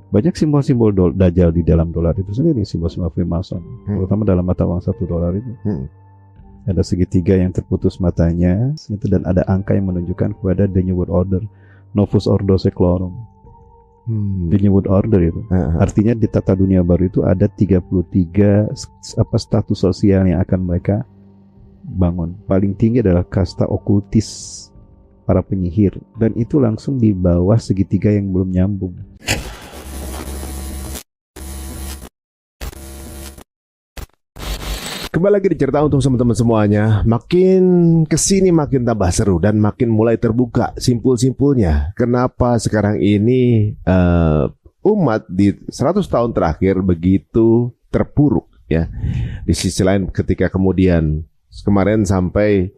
banyak simbol-simbol Dajjal di dalam dolar itu sendiri, simbol-simbol Freemason, terutama dalam mata uang $1 itu. Ada segitiga yang terputus matanya, dan ada angka yang menunjukkan kepada The New World Order, Novus Ordo Seclorum. The New World Order itu. Artinya di tata dunia baru itu ada 33 status sosial yang akan mereka bangun. Paling tinggi adalah kasta okultis, para penyihir, dan itu langsung di bawah segitiga yang belum nyambung. Kembali lagi di cerita untuk teman-teman semuanya. Makin kesini makin tambah seru dan makin mulai terbuka simpul-simpulnya. Kenapa sekarang ini umat di 100 tahun terakhir begitu terpuruk ya. Di sisi lain ketika kemudian kemarin sampai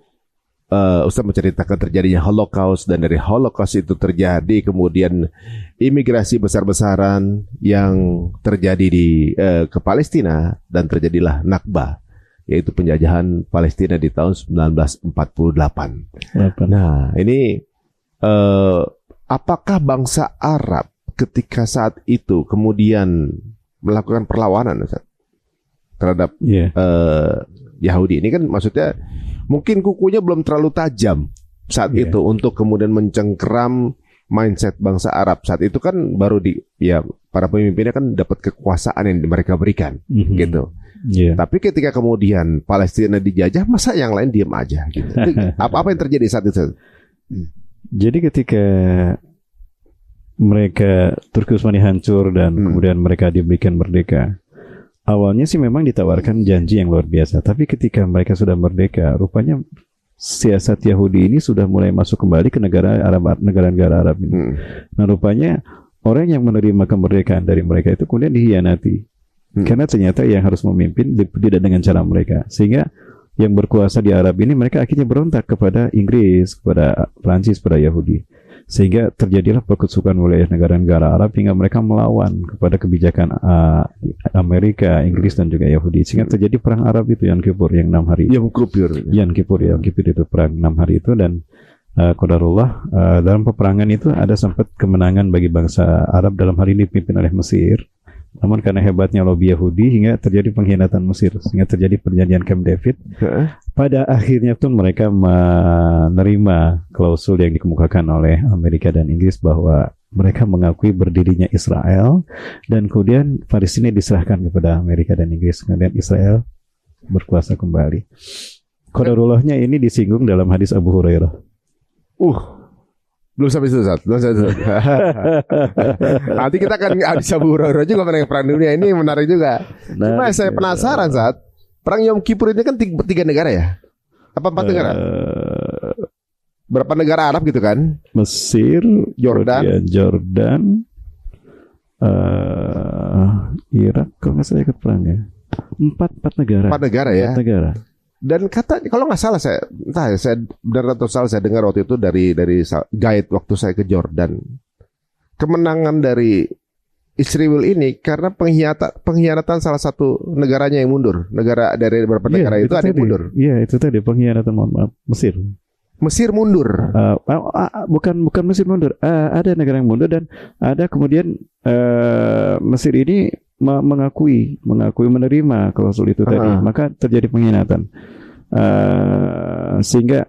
Ustaz menceritakan terjadinya Holocaust, dan dari Holocaust itu terjadi kemudian imigrasi besar-besaran yang terjadi di ke Palestina, dan terjadilah Nakba, yaitu penjajahan Palestina di tahun 1948. Nah, ini apakah bangsa Arab ketika saat itu kemudian melakukan perlawanan Ustaz, terhadap Yahudi? Ini kan maksudnya mungkin kukunya belum terlalu tajam saat itu untuk kemudian mencengkeram mindset bangsa Arab. Saat itu kan baru para pemimpinnya kan dapat kekuasaan yang mereka berikan gitu. Tapi ketika kemudian Palestina dijajah, masa yang lain diam aja gitu. Apa yang terjadi saat itu? Jadi ketika mereka Turki Utsmani hancur dan kemudian mereka diberikan merdeka, awalnya sih memang ditawarkan janji yang luar biasa. Tapi ketika mereka sudah merdeka, rupanya siasat Yahudi ini sudah mulai masuk kembali ke negara-negara Arab ini. Nah, rupanya orang yang menerima kemerdekaan dari mereka itu kemudian dihianati. Karena ternyata yang harus memimpin tidak dengan cara mereka. Sehingga yang berkuasa di Arab ini mereka akhirnya berontak kepada Inggris, kepada Prancis, kepada Yahudi. Sehingga terjadilah perkusukan wilayah negara-negara Arab hingga mereka melawan kepada kebijakan Amerika, Inggris, dan juga Yahudi. Sehingga terjadi perang Arab itu Yom Kippur yang 6 hari. Yom Kippur itu perang 6 hari itu, dan qadarullah dalam peperangan itu ada sempat kemenangan bagi bangsa Arab dalam hari ini dipimpin oleh Mesir. Namun karena hebatnya lobi Yahudi hingga terjadi pengkhianatan Mesir, sehingga terjadi perjanjian Camp David. Pada akhirnya pun mereka menerima klausul yang dikemukakan oleh Amerika dan Inggris bahwa mereka mengakui berdirinya Israel, dan kemudian Palestina diserahkan kepada Amerika dan Inggris. Kemudian Israel berkuasa kembali. Qadarullahnya ini disinggung dalam hadis Abu Hurairah. Belum sampai itu, Ustaz. Nanti kita akan hadis Abu Hurairah juga mengenai perang dunia ini menarik juga. Cuma saya penasaran, Ustaz. Perang Yom Kippur ini kan 3 negara ya? Apa 4 negara? Berapa negara Arab gitu kan? Mesir, Jordan, Irak, kalau nggak salah ikut perang ya. 4 negara. 4 negara ya? 4 negara. Dan kata, kalau nggak salah saya benar atau salah, saya dengar waktu itu dari guide waktu saya ke Jordan, kemenangan dari Israel ini karena pengkhianatan salah satu negaranya yang mundur. Negara dari beberapa negara itu ada yang mundur. Iya, itu tadi pengkhianatan, Mesir. Mesir mundur. Bukan Mesir mundur. Ada negara yang mundur, dan ada kemudian Mesir ini mengakui menerima klausul itu tadi. Maka terjadi pengkhianatan. Sehingga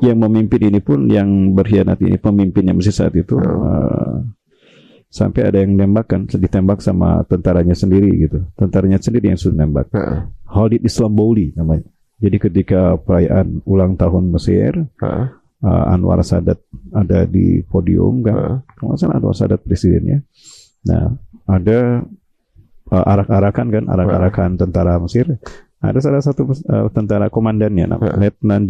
yang memimpin ini pun, yang berkhianat ini, pemimpinnya Mesir saat itu, sampai ada yang ditembak sama tentaranya sendiri gitu. Tentaranya sendiri yang sudah nembak. Khalid Islamboli namanya. Jadi ketika perayaan ulang tahun Mesir, Anwar Sadat ada di podium kan. Kalau salah Anwar Sadat presidennya. Nah, ada arak-arakan tentara Mesir. Ada salah satu tentara komandannya namanya Letnan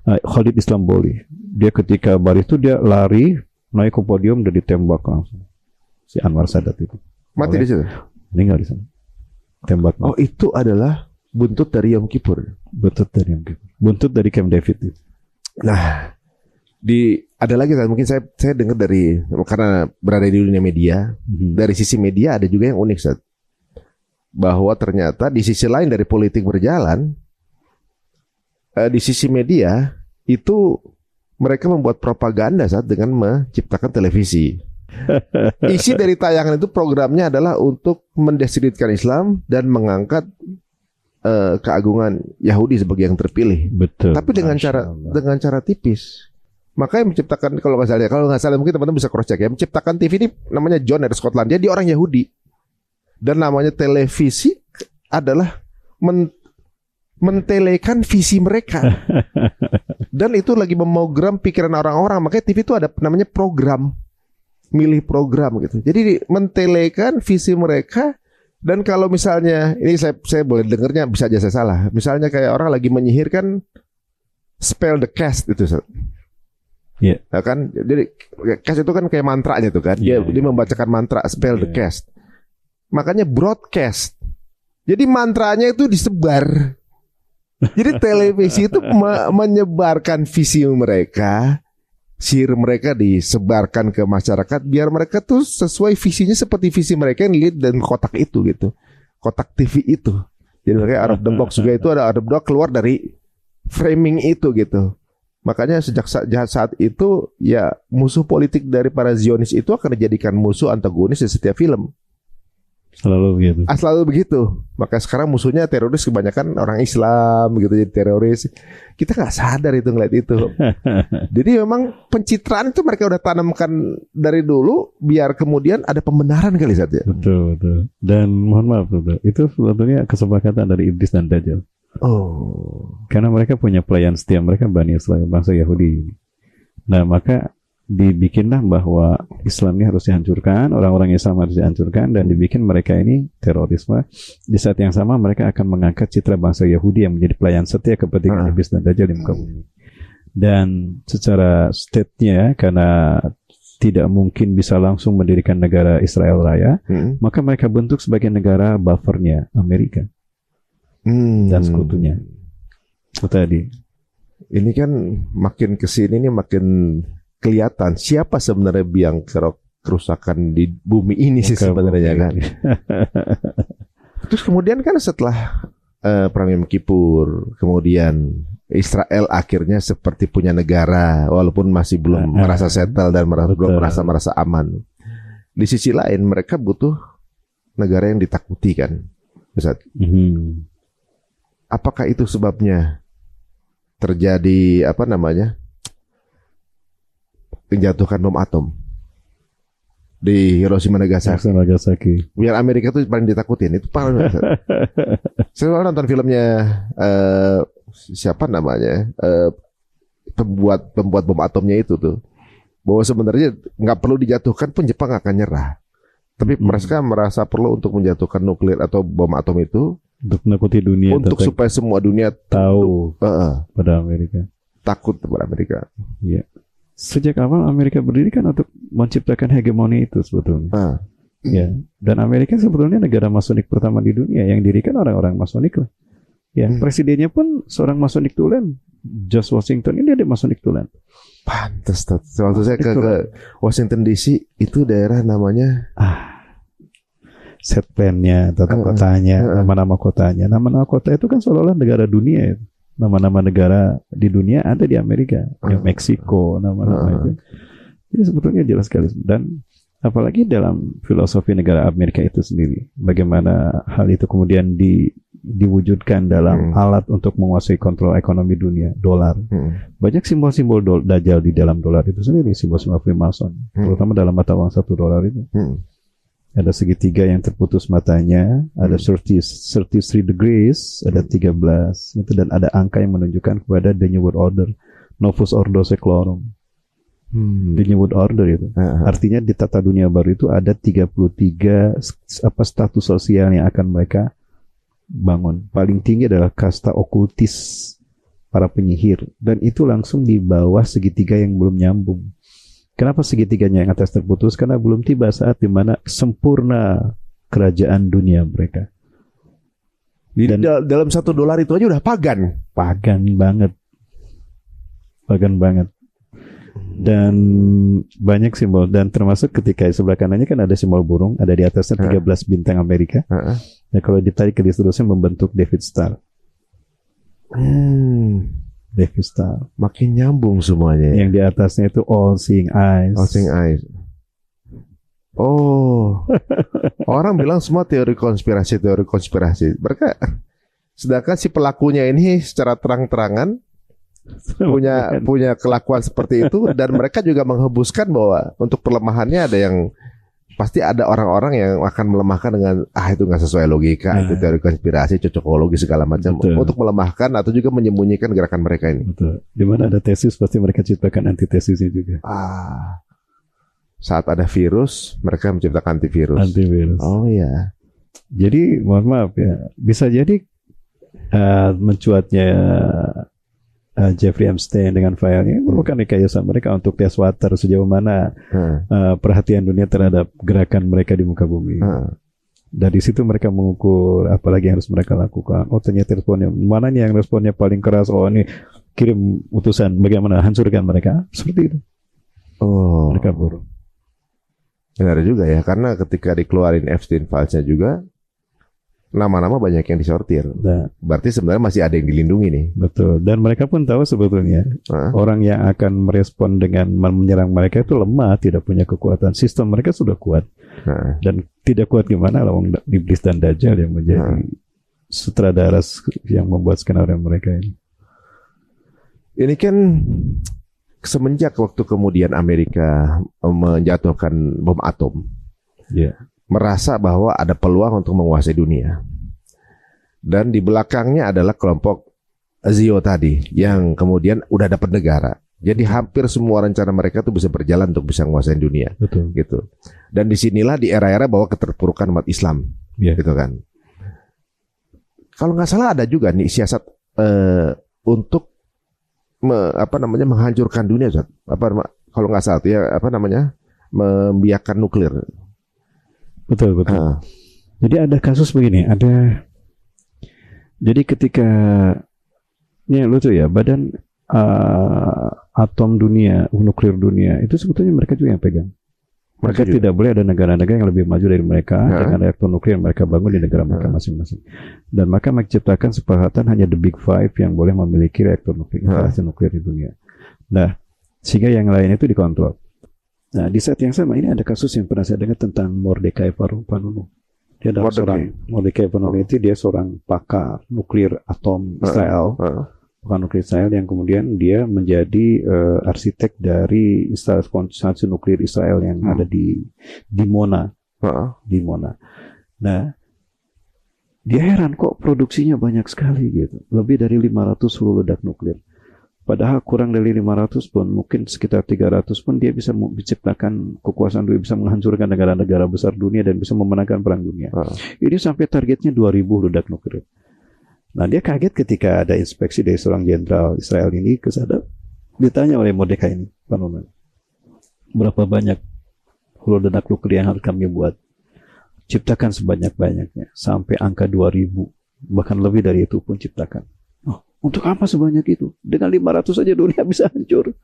Khalid Islamboli. Dia ketika baris itu dia lari naik ke podium dan ditembak langsung si Anwar Sadat itu. Mati di situ. Meninggal di sana. Tembak. Oh, itu adalah buntut dari Yom Kippur. Buntut dari Camp David itu. Nah, ada lagi kan, mungkin saya dengar dari, karena berada di dunia media, dari sisi media ada juga yang unik, Ustaz. Bahwa ternyata di sisi lain dari politik berjalan, di sisi media itu mereka membuat propaganda saat dengan menciptakan televisi. Isi dari tayangan itu programnya adalah untuk mendiskreditkan Islam dan mengangkat keagungan Yahudi sebagai yang terpilih. Betul. Tapi dengan cara tipis. Makanya menciptakan, kalau nggak salah mungkin teman-teman bisa cross check ya, menciptakan TV ini namanya John dari Skotlandia, dia orang Yahudi. Dan namanya televisi adalah mentelekan visi mereka. Dan itu lagi memogram pikiran orang-orang. Makanya TV itu ada namanya program, milih program gitu. Jadi mentelekan visi mereka. Dan kalau misalnya ini saya boleh dengarnya, bisa aja saya salah. Misalnya kayak orang lagi menyihirkan spell the cast itu. Yeah. Nah, kan jadi cast itu kan kayak mantranya tuh kan. Dia membacakan mantra spell the cast. Makanya broadcast. Jadi mantranya itu disebar. Jadi televisi itu menyebarkan visi mereka, sihir mereka disebarkan ke masyarakat biar mereka tuh sesuai visinya seperti visi mereka yang dilihat dan kotak itu gitu. Kotak TV itu. Jadi mereka out of the box juga, itu ada out of the box keluar dari framing itu gitu. Makanya sejak saat itu ya musuh politik dari para Zionis itu akan dijadikan musuh antagonis di setiap film. Selalu begitu. Selalu begitu. Maka sekarang musuhnya teroris kebanyakan orang Islam gitu, jadi teroris. Kita nggak sadar itu ngeliat itu. Jadi memang pencitraan itu mereka udah tanamkan dari dulu biar kemudian ada pembenaran kali saja. Betul. Dan mohon maaf itu sebetulnya kesepakatan dari iblis dan Dajjal. Oh. Karena mereka punya pelayan setia, mereka Bani Israil, bangsa Yahudi. Nah, maka dibikinlah bahwa Islam ini harus dihancurkan, orang-orang Islam harus dihancurkan, dan dibikin mereka ini terorisme. Di saat yang sama mereka akan mengangkat citra bangsa Yahudi yang menjadi pelayan setia kepentingan iblis dan Dajjal di muka bumi. Dan secara state-nya, karena tidak mungkin bisa langsung mendirikan negara Israel Raya, maka mereka bentuk sebagai negara buffernya Amerika dan sekutunya. Itu tadi. Ini kan makin kesini nih makin kelihatan siapa sebenarnya biang kerusakan di bumi ini sih sebenarnya kan. Terus kemudian kan setelah Perang Yom Kippur, kemudian Israel akhirnya seperti punya negara walaupun masih belum merasa settle dan belum merasa aman. Di sisi lain mereka butuh negara yang ditakuti kan. Ustaz. Apakah itu sebabnya terjadi menjatuhkan bom atom di Hiroshima Nagasaki? Biar Amerika tuh paling ditakutin. Itu paling. Saya nonton filmnya siapa namanya pembuat bom atomnya itu tuh, bahwa sebenarnya nggak perlu dijatuhkan pun Jepang akan nyerah. Tapi mereka merasa perlu untuk menjatuhkan nuklir atau bom atom itu untuk menakuti dunia, untuk supaya semua dunia tahu pada Amerika, takut pada Amerika. Iya. Sejak awal Amerika berdiri kan untuk menciptakan hegemoni itu sebetulnya. Ya. Dan Amerika sebetulnya negara Masonik pertama di dunia, yang dirikan orang-orang Masonik lah. Ya, presidennya pun seorang Masonik tulen. George Washington ini ada Masonik tulen. Pantes. Waktu saya ke Washington DC itu daerah namanya set plan-nya, tata kotanya, nama-nama kotanya. Nama-nama kota itu kan seolah-olah negara dunia itu. Nama-nama negara di dunia ada di Amerika, Meksiko, nama-nama itu. Jadi sebetulnya jelas sekali. Dan apalagi dalam filosofi negara Amerika itu sendiri, bagaimana hal itu kemudian diwujudkan dalam alat untuk menguasai kontrol ekonomi dunia, dolar. Banyak simbol-simbol Dajjal di dalam dolar itu sendiri, simbol-simbol Freemason, terutama dalam mata uang $1 itu. Ada segitiga yang terputus matanya, ada 33 degrees, ada 13, itu, dan ada angka yang menunjukkan kepada the New World Order, Novus Ordo Seclorum. The New World Order itu. Artinya di tata dunia baru itu ada 33 status sosial yang akan mereka bangun. Paling tinggi adalah kasta okultis, para penyihir, dan itu langsung di bawah segitiga yang belum nyambung. Kenapa segitiganya yang atas terputus? Karena belum tiba saat dimana sempurna kerajaan dunia mereka. Jadi dalam $1 itu aja udah pagan banget. Dan banyak simbol, dan termasuk ketika sebelah kanannya kan ada simbol burung, ada di atasnya 13 bintang Amerika. Ya, kalau ditarik ke seterusnya membentuk David Star. Devi Star. Makin nyambung semuanya. Yang di atasnya itu All Seeing Eyes. All Seeing Eyes. Oh, orang bilang semua teori konspirasi. Mereka, sedangkan si pelakunya ini secara terang-terangan punya kelakuan seperti itu, dan mereka juga menghembuskan bahwa untuk pelemahannya ada yang pasti ada orang-orang yang akan melemahkan dengan itu nggak sesuai logika, itu teori konspirasi, cocokologi segala macam. Betul. Untuk melemahkan atau juga menyembunyikan gerakan mereka ini. Betul. Di mana ada tesis pasti mereka ciptakan antitesisnya juga. Saat ada virus, mereka menciptakan antivirus. Oh iya. Jadi mohon maaf ya, bisa jadi mencuatnya Jeffrey Epstein dengan filenya merupakan rekayasa mereka untuk tes water sejauh mana perhatian dunia terhadap gerakan mereka di muka bumi. Dari situ mereka mengukur apalagi yang harus mereka lakukan. Oh ternyata responnya mana nih yang responnya paling keras. Oh ini kirim utusan bagaimana hancurkan mereka. Seperti itu. Oh. Mereka buruk. Benar juga ya, karena ketika dikeluarin Epstein Files-nya juga nama-nama banyak yang disortir. Nah, berarti sebenarnya masih ada yang dilindungi nih. Betul. Dan mereka pun tahu sebetulnya orang yang akan merespon dengan menyerang mereka itu lemah, tidak punya kekuatan. Sistem mereka sudah kuat. Dan tidak kuat gimana lawang iblis dan dajjal yang menjadi sutradara yang membuat skenario mereka ini. Ini kan semenjak waktu kemudian Amerika menjatuhkan bom atom, merasa bahwa ada peluang untuk menguasai dunia. Dan di belakangnya adalah kelompok Zio tadi, yang kemudian udah dapat negara. Jadi hampir semua rencana mereka tuh bisa berjalan untuk bisa menguasai dunia. Betul. Gitu. Dan disinilah di era-era bahwa keterpurukan umat Islam, gitu kan. Kalau nggak salah ada juga nih siasat untuk menghancurkan dunia, kalau nggak salah ya membiarkan nuklir. Betul. Jadi ada kasus begini, jadi ketika ini lucu ya, badan atom dunia, nuklir dunia itu sebetulnya mereka juga yang pegang. Mereka tidak boleh ada negara-negara yang lebih maju dari mereka dengan reaktor nuklir yang mereka bangun di negara mereka masing-masing. Dan maka menciptakan sepakatan hanya the big five yang boleh memiliki reaktor nuklir, instalasi nuklir di dunia. Nah, sehingga yang lain itu dikontrol. Nah, di saat yang sama ini ada kasus yang pernah saya dengar tentang Mordechai Vanunu. Dia adalah Mordechai Vanunu itu dia seorang pakar nuklir atom Israel. Bukan nuklir Israel yang kemudian dia menjadi arsitek dari instalasi nuklir Israel yang ada di Dimona. Nah, dia heran kok produksinya banyak sekali gitu. Lebih dari 500 hulu ledak nuklir. Padahal kurang dari 500 pun, mungkin sekitar 300 pun dia bisa menciptakan kekuasaan dunia, bisa menghancurkan negara-negara besar dunia dan bisa memenangkan perang dunia. Ini sampai targetnya 2000 ledak nuklir. Nah, dia kaget ketika ada inspeksi dari seorang jenderal Israel ini ke sana. Ditanya oleh Mordechai ini, berapa banyak hulu ledak nuklir yang harus kami buat? Ciptakan sebanyak-banyaknya, sampai angka 2000, bahkan lebih dari itu pun ciptakan. Oh, untuk apa sebanyak itu? Dengan 500 saja dunia bisa hancur.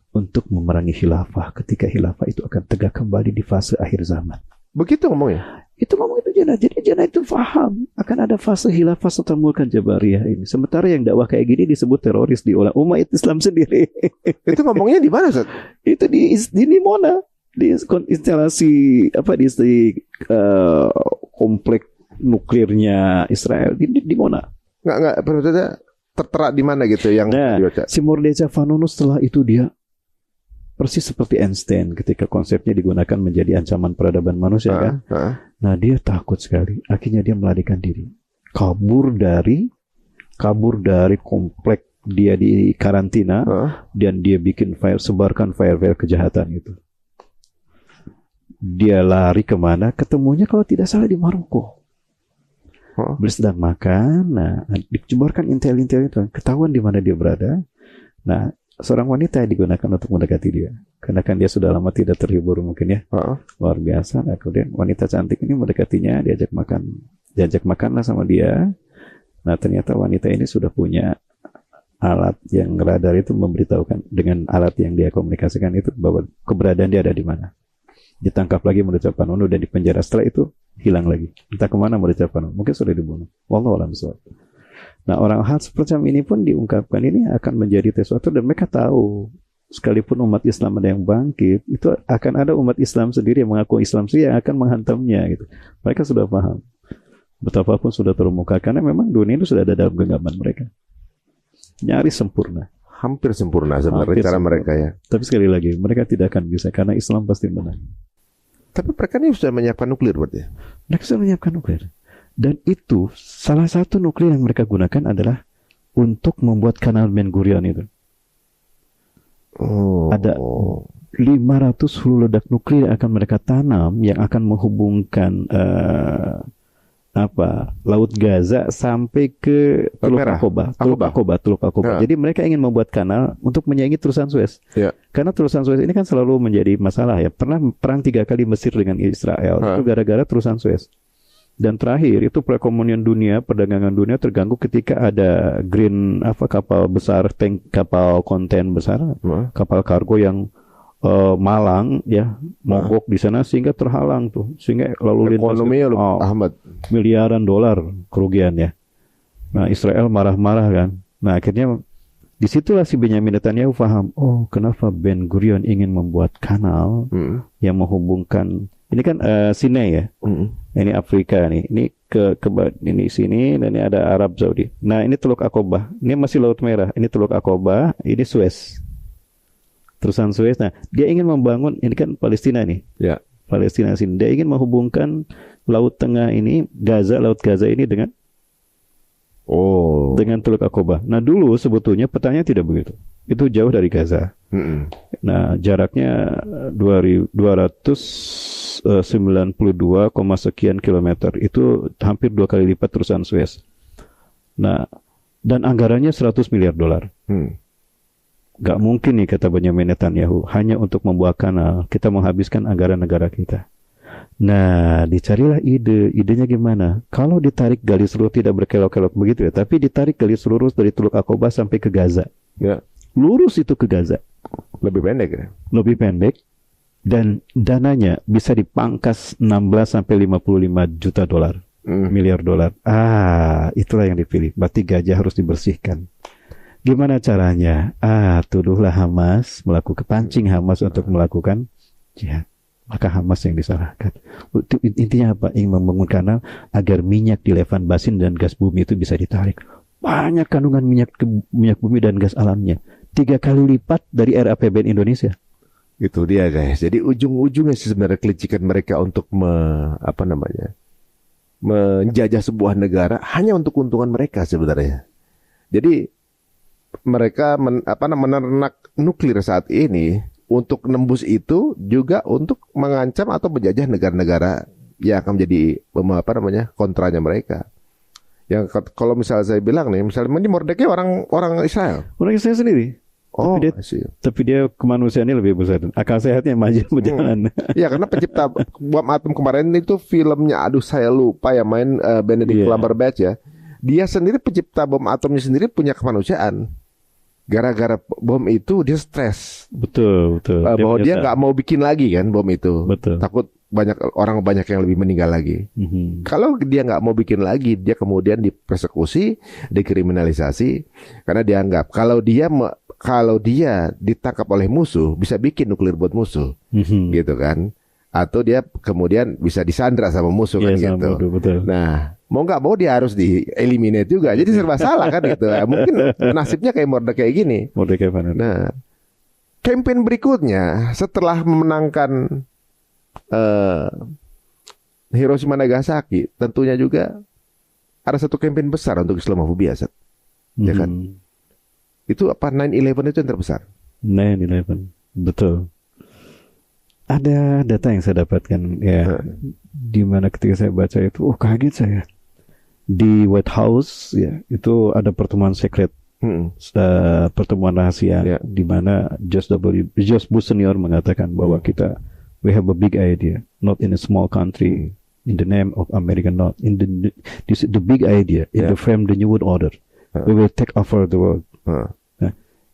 Untuk memerangi khilafah, ketika khilafah itu akan tegak kembali di fase akhir zaman. Begitu ngomongnya? Itu ngomong itu Jannah. Jadi Jannah itu paham akan ada fase khilafah setelah mulkan Jabariyah ini. Sementara yang dakwah kayak gini disebut teroris di oleh umat Islam sendiri. Itu ngomongnya di mana, Ustaz? Itu di Dimona, di instalasi di komplek nuklirnya Israel di Dimona. Nggak maksudnya tertera di mana gitu yang dibaca. Si Mordechai Vanunu setelah itu dia persis seperti Einstein ketika konsepnya digunakan menjadi ancaman peradaban manusia kan. Nah, dia takut sekali. Akhirnya dia melarikan diri. Kabur dari komplek dia di karantina dan dia bikin sebarkan file kejahatan itu. Dia lari kemana? Ketemunya kalau tidak salah di Maroko. Beliau sedang makan. Nah, dicebarkan intel-intel itu. Ketahuan di mana dia berada. Nah, seorang wanita yang digunakan untuk mendekati dia. Karena kan dia sudah lama tidak terhibur mungkin ya. Luar biasa. Nah, kemudian wanita cantik ini mendekatinya, diajak makanlah sama dia. Nah, ternyata wanita ini sudah punya alat yang radar itu memberitahukan dengan alat yang dia komunikasikan itu bahwa keberadaan dia ada di mana. Ditangkap lagi Mordechai Vanunu dan dipenjara. Setelah itu hilang lagi. Entah kemana Mordechai Vanunu. Mungkin sudah dibunuh. Wallahu a'lam bishawab. Nah, orang hal seperti ini pun diungkapkan ini akan menjadi sesuatu, dan mereka tahu sekalipun umat Islam ada yang bangkit, itu akan ada umat Islam sendiri yang mengaku Islam sih yang akan menghantamnya gitu. Mereka sudah paham. Betapapun sudah termuka, karena memang dunia itu sudah ada dalam genggaman mereka. Nyaris sempurna. Hampir sempurna sebenarnya cara mereka ya. Tapi sekali lagi, mereka tidak akan bisa karena Islam pasti menang. Tapi mereka ini sudah menyiapkan nuklir berarti. Mereka sudah menyiapkan nuklir. Dan itu salah satu nuklir yang mereka gunakan adalah untuk membuat kanal Ben Gurion itu. Ada 500 hulu ledak nuklir yang akan mereka tanam yang akan menghubungkan Laut Gaza sampai ke Teluk Aqaba. Jadi mereka ingin membuat kanal untuk menyaingi terusan Suez. Karena terusan Suez ini kan selalu menjadi masalah ya. Pernah perang 3 kali Mesir dengan Israel itu gara-gara terusan Suez. Dan terakhir itu perekonomian dunia, perdagangan dunia terganggu ketika ada kapal besar, kapal konten besar, kapal kargo yang malang ya, mogok di sana sehingga terhalang tuh, sehingga lalu lintas miliaran dolar kerugian ya. Nah, Israel marah-marah kan. Nah, akhirnya disitulah si Benjamin Netanyahu paham, kenapa Ben Gurion ingin membuat kanal yang menghubungkan. Ini kan Sinai ya. Ini Afrika nih. Ini ini sini, dan ini ada Arab Saudi. Nah, ini Teluk Aqaba. Ini masih Laut Merah. Ini Teluk Aqaba, ini Suez. Terusan Suez. Nah, dia ingin membangun, ini kan Palestina nih. Ya. Palestina sini. Dia ingin menghubungkan Laut Tengah ini, Laut Gaza ini dengan Teluk Aqaba. Nah, dulu sebetulnya petanya tidak begitu. Itu jauh dari Gaza. Nah, jaraknya 292, sekian kilometer. Itu hampir 2 kali lipat terusan Suez. Nah, dan anggarannya 100 miliar dolar. Gak mungkin nih, kata Benjamin Netanyahu, hanya untuk membuat kanal kita menghabiskan anggaran negara kita. Nah, dicarilah idenya gimana? Kalau ditarik garis lurus tidak berkelok-kelok begitu ya, tapi ditarik garis lurus dari Teluk Aqaba sampai ke Gaza. Ya. Lurus itu ke Gaza. Lebih pendek ya? Lebih pendek, dan dananya bisa dipangkas 16 sampai 55 juta dolar. Miliar dolar. Itulah yang dipilih. Berarti Gaza harus dibersihkan. Gimana caranya? Tuduhlah Hamas, pancing Hamas untuk melakukan jihad. Maka Hamas yang disalahkan. Intinya apa? Ingin membangun kanal agar minyak di Levan Basin dan gas bumi itu bisa ditarik. Banyak kandungan minyak bumi dan gas alamnya. 3 kali lipat dari RAPBN Indonesia. Itu dia guys. Jadi ujung-ujungnya sebenarnya kelicikan mereka untuk menjajah sebuah negara hanya untuk keuntungan mereka sebenarnya. Jadi mereka menernak nuklir saat ini untuk nembus itu juga untuk mengancam atau menjajah negara-negara yang akan menjadi kontranya mereka. Yang kalau misalnya saya bilang nih, misalnya ini Mordekai orang Israel. Orang Israel sendiri. Tapi dia kemanusiaannya lebih besar. Akal sehatnya maju berjalan. Ya, karena pencipta bom atom kemarin itu filmnya, saya lupa ya, main Benedict Cumberbatch ya. Dia sendiri pencipta bom atomnya sendiri punya kemanusiaan. Gara-gara bom itu dia stres. Betul. Bahwa dia nggak mau bikin lagi kan bom itu. Betul. Takut banyak yang lebih meninggal lagi. Kalau dia nggak mau bikin lagi, dia kemudian dipersekusi, dikriminalisasi, karena dianggap kalau dia ditangkap oleh musuh bisa bikin nuklir buat musuh, gitu kan? Atau dia kemudian bisa disandra sama musuh kan gitu. Betul. Nah, mau nggak mau dia harus di-eliminate juga. Jadi serba salah kan gitu. Mungkin nasibnya kayak Mordekai gini. Nah, campaign berikutnya setelah memenangkan Hiroshima Nagasaki, tentunya juga ada satu campaign besar untuk Islamofobia, ya kan? Itu 9/11 itu yang terbesar. 9/11, betul. Ada data yang saya dapatkan ya, di mana ketika saya baca itu, kaget saya. Di White House ya, itu ada pertemuan secret, pertemuan rahasia, di mana George Bush Senior mengatakan bahwa we have a big idea, not in a small country, in the name of American, not in the big idea, in the frame the New World Order. We will take over the world. Nah,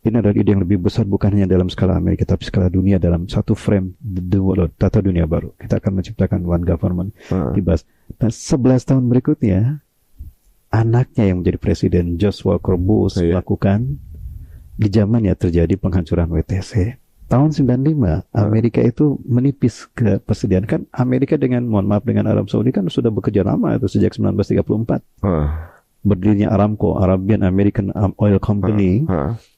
ini adalah ide yang lebih besar, bukan hanya dalam skala Amerika, tapi skala dunia, dalam satu frame the world, tata dunia baru. Kita akan menciptakan one government. Dibahas. Nah, 11 tahun berikutnya anaknya yang menjadi presiden, George Walker Bush, melakukan di zamannya terjadi penghancuran WTC. Tahun 95 Amerika itu menipis ke persediaan. Kan Amerika dengan, mohon maaf, dengan Arab Saudi kan sudah bekerja lama itu sejak 1934. Berdirinya Aramco, Arabian American Oil Company,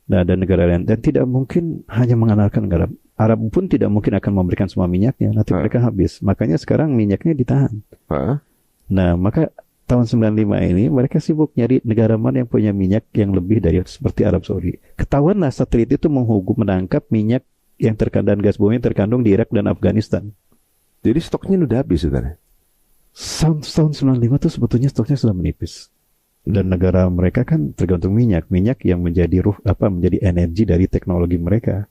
dan negara lain. Dan tidak mungkin hanya mengandalkan Arab. Arab pun tidak mungkin akan memberikan semua minyaknya, nanti mereka habis. Makanya sekarang minyaknya ditahan. Nah, maka tahun 95 ini mereka sibuk nyari negara mana yang punya minyak yang lebih dari seperti Arab Saudi. Ketahuanlah satelit itu menangkap minyak yang terkandung, gas bumi yang terkandung di Irak dan Afghanistan. Jadi stoknya udah habis sebenarnya. Tahun 95 itu sebetulnya stoknya sudah menipis. Dan negara mereka kan tergantung minyak yang menjadi menjadi energi dari teknologi mereka.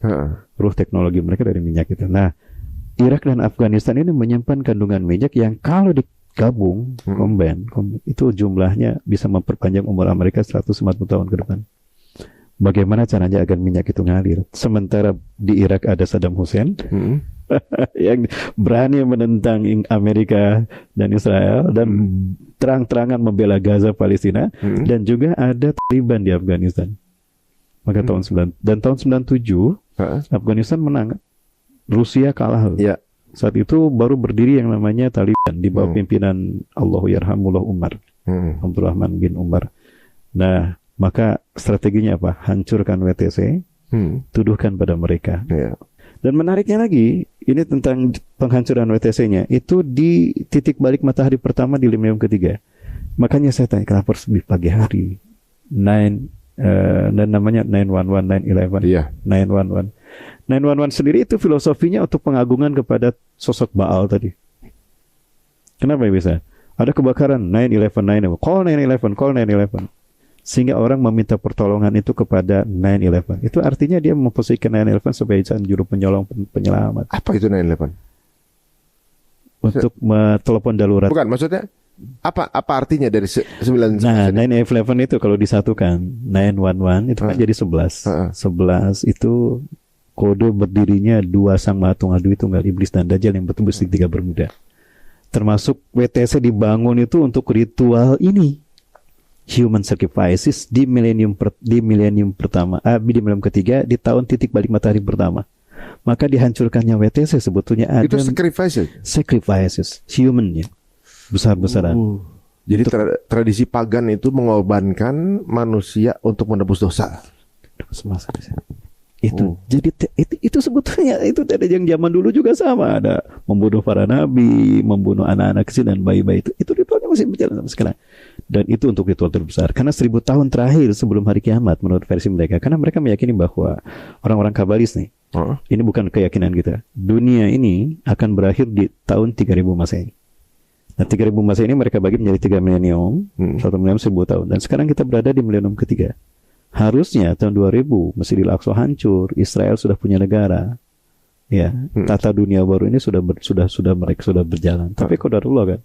Ruh teknologi mereka dari minyak itu. Nah, Irak dan Afghanistan ini menyimpan kandungan minyak yang kalau digabung, combine, itu jumlahnya bisa memperpanjang umur Amerika 150 tahun ke depan. Bagaimana caranya agar minyak itu ngalir? Sementara di Irak ada Saddam Hussein yang berani menentang Amerika dan Israel dan terang-terangan membela Gaza, Palestina, dan juga ada Taliban di Afghanistan. Maka tahun 97 Afghanistan menang, Rusia kalah. Saat itu baru berdiri yang namanya Taliban di bawah pimpinan Allahu Yarhamullah Umar, Abdurrahman bin Umar. Nah, maka strateginya apa? Hancurkan WTC, tuduhkan pada mereka. Dan menariknya lagi, ini tentang penghancuran WTC-nya, itu di titik balik matahari pertama di milenium ketiga. Makanya saya tanya, kenapa harus di pagi hari? Dan namanya 911, 911. 911 sendiri itu filosofinya untuk pengagungan kepada sosok Baal tadi. Kenapa bisa? Ada kebakaran, 911, call 911. Sehingga orang meminta pertolongan itu kepada 911. Itu artinya dia memposisikan 911 sebagai juru penyelamat. Apa itu 911? Untuk telepon darurat. Bukan, maksudnya apa artinya dari 911? Nah, 911 itu kalau disatukan 911 itu kan jadi 11. 11 itu kode berdirinya dua sang maha tunggal, Dwi Tunggal Iblis dan Dajjal yang betul segitiga bermuda. Termasuk WTC dibangun itu untuk ritual ini. Human sacrifices di milenium pertama, di milenium ketiga, di tahun titik balik matahari pertama. Maka dihancurkannya WTC sebetulnya ada itu sacrifices human-nya besar-besaran. Jadi tradisi pagan itu mengorbankan manusia untuk menebus dosa. Jadi itu sebetulnya itu dari yang zaman dulu juga sama, ada membunuh para nabi, membunuh anak-anak kecil dan bayi-bayi itu ritualnya masih berjalan sampai sekarang. Dan itu untuk ritual terbesar karena 1000 tahun terakhir sebelum hari kiamat menurut versi mereka, karena mereka meyakini bahwa orang-orang kabalis nih, ini bukan keyakinan kita, dunia ini akan berakhir di tahun 3000 Masehi. Nah, 3000 Masehi ini mereka bagi menjadi 3 milenium, 1 milenium 1000 tahun, dan sekarang kita berada di milenium ketiga. Harusnya tahun 2000 Masjidil Aqsa hancur, Israel sudah punya negara, ya, tata dunia baru ini sudah berjalan. Tapi qadarullah kan,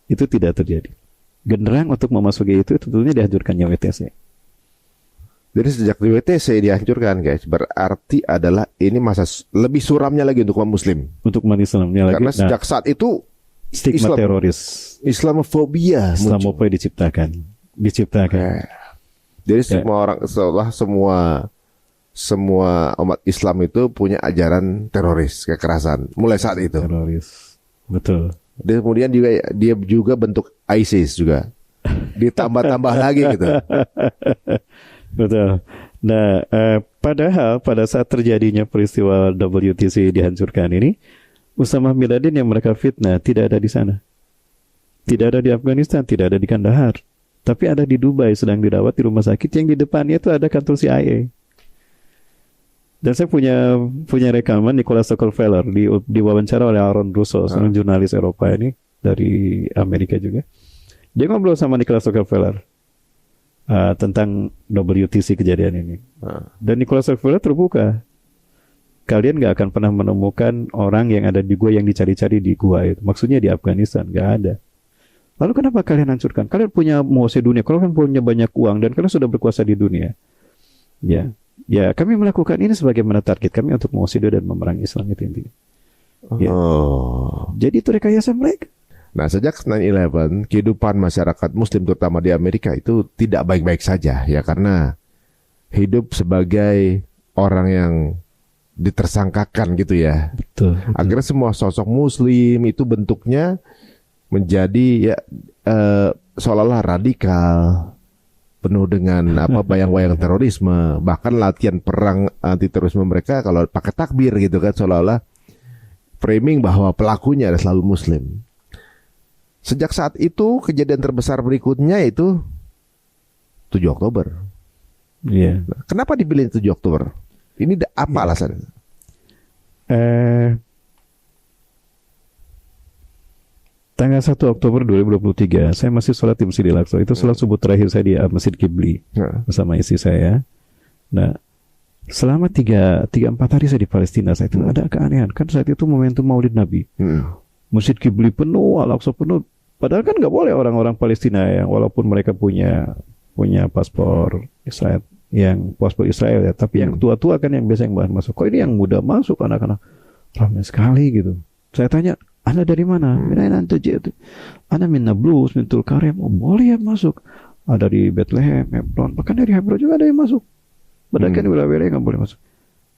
itu tidak terjadi. Genderang untuk memasuki itu tentunya dihancurkannya WTC. Jadi sejak di WTC dihancurkan, guys, berarti adalah ini masa lebih suramnya lagi untuk umat Muslim. Untuk umat Islamnya lagi. Karena sejak saat itu stigma teroris, Islamofobia diciptakan. Jadi semua umat Islam itu punya ajaran teroris, kekerasan mulai saat itu. Teroris, betul. Dan kemudian dia juga bentuk ISIS juga, ditambah-tambah lagi gitu. Betul. Nah, padahal pada saat terjadinya peristiwa WTC dihancurkan ini, Usama bin Laden yang mereka fitnah tidak ada di sana, tidak ada di Afghanistan, tidak ada di Kandahar. Tapi ada di Dubai, sedang dirawat di rumah sakit yang di depannya itu ada kantor CIA. Dan saya punya rekaman Nicholas Rockefeller diwawancara oleh Aaron Russo, seorang jurnalis Eropa ini dari Amerika juga. Dia ngobrol sama Nicholas Rockefeller tentang WTC kejadian ini. Dan Nicholas Rockefeller terbuka. Kalian gak akan pernah menemukan orang yang ada di gua yang dicari-cari di gua itu. Maksudnya di Afghanistan, gak ada. Lalu kenapa kalian hancurkan? Kalian punya menguasai dunia, kalian punya banyak uang dan kalian sudah berkuasa di dunia. Ya, kami melakukan ini sebagaimana target kami untuk menguasai dunia dan memerangi Islam itu intinya. Jadi itu rekayasa mereka. Nah, sejak 9/11, kehidupan masyarakat Muslim terutama di Amerika itu tidak baik-baik saja ya, karena hidup sebagai orang yang ditersangkakan gitu ya. Betul. Akhirnya semua sosok Muslim itu bentuknya menjadi ya seolah-olah radikal, penuh dengan bayang-bayang terorisme, bahkan latihan perang anti terorisme mereka kalau pakai takbir gitu kan, seolah-olah framing bahwa pelakunya adalah selalu Muslim. Sejak saat itu kejadian terbesar berikutnya itu 7 Oktober. Iya. Nah, kenapa dipilih 7 Oktober? Ini apa alasannya? Tanggal 1 Oktober 2023, saya masih sholat di Masjidil Aqsa. Itu sholat subuh terakhir saya di Masjid Qibli bersama istri saya. Nah, selama 3-4 hari saya di Palestina, saya itu ada keanehan. Kan saat itu momentum Maulid Nabi. Masjid Qibli penuh, Al-Aqsa penuh. Padahal kan nggak boleh orang-orang Palestina yang walaupun mereka punya paspor Israel, yang paspor Israel ya, tapi yang tua-tua kan yang biasa yang masuk. Kok ini yang muda masuk, anak-anak ramai sekali gitu. Saya tanya, Anda dari mana? Anda min Nablus, min Tulkarem. Oh, boleh ya masuk. Ada di Bethlehem, Hebron, bahkan dari Hebron juga ada yang masuk. Padahal kan wilayah-wilayah nggak boleh masuk.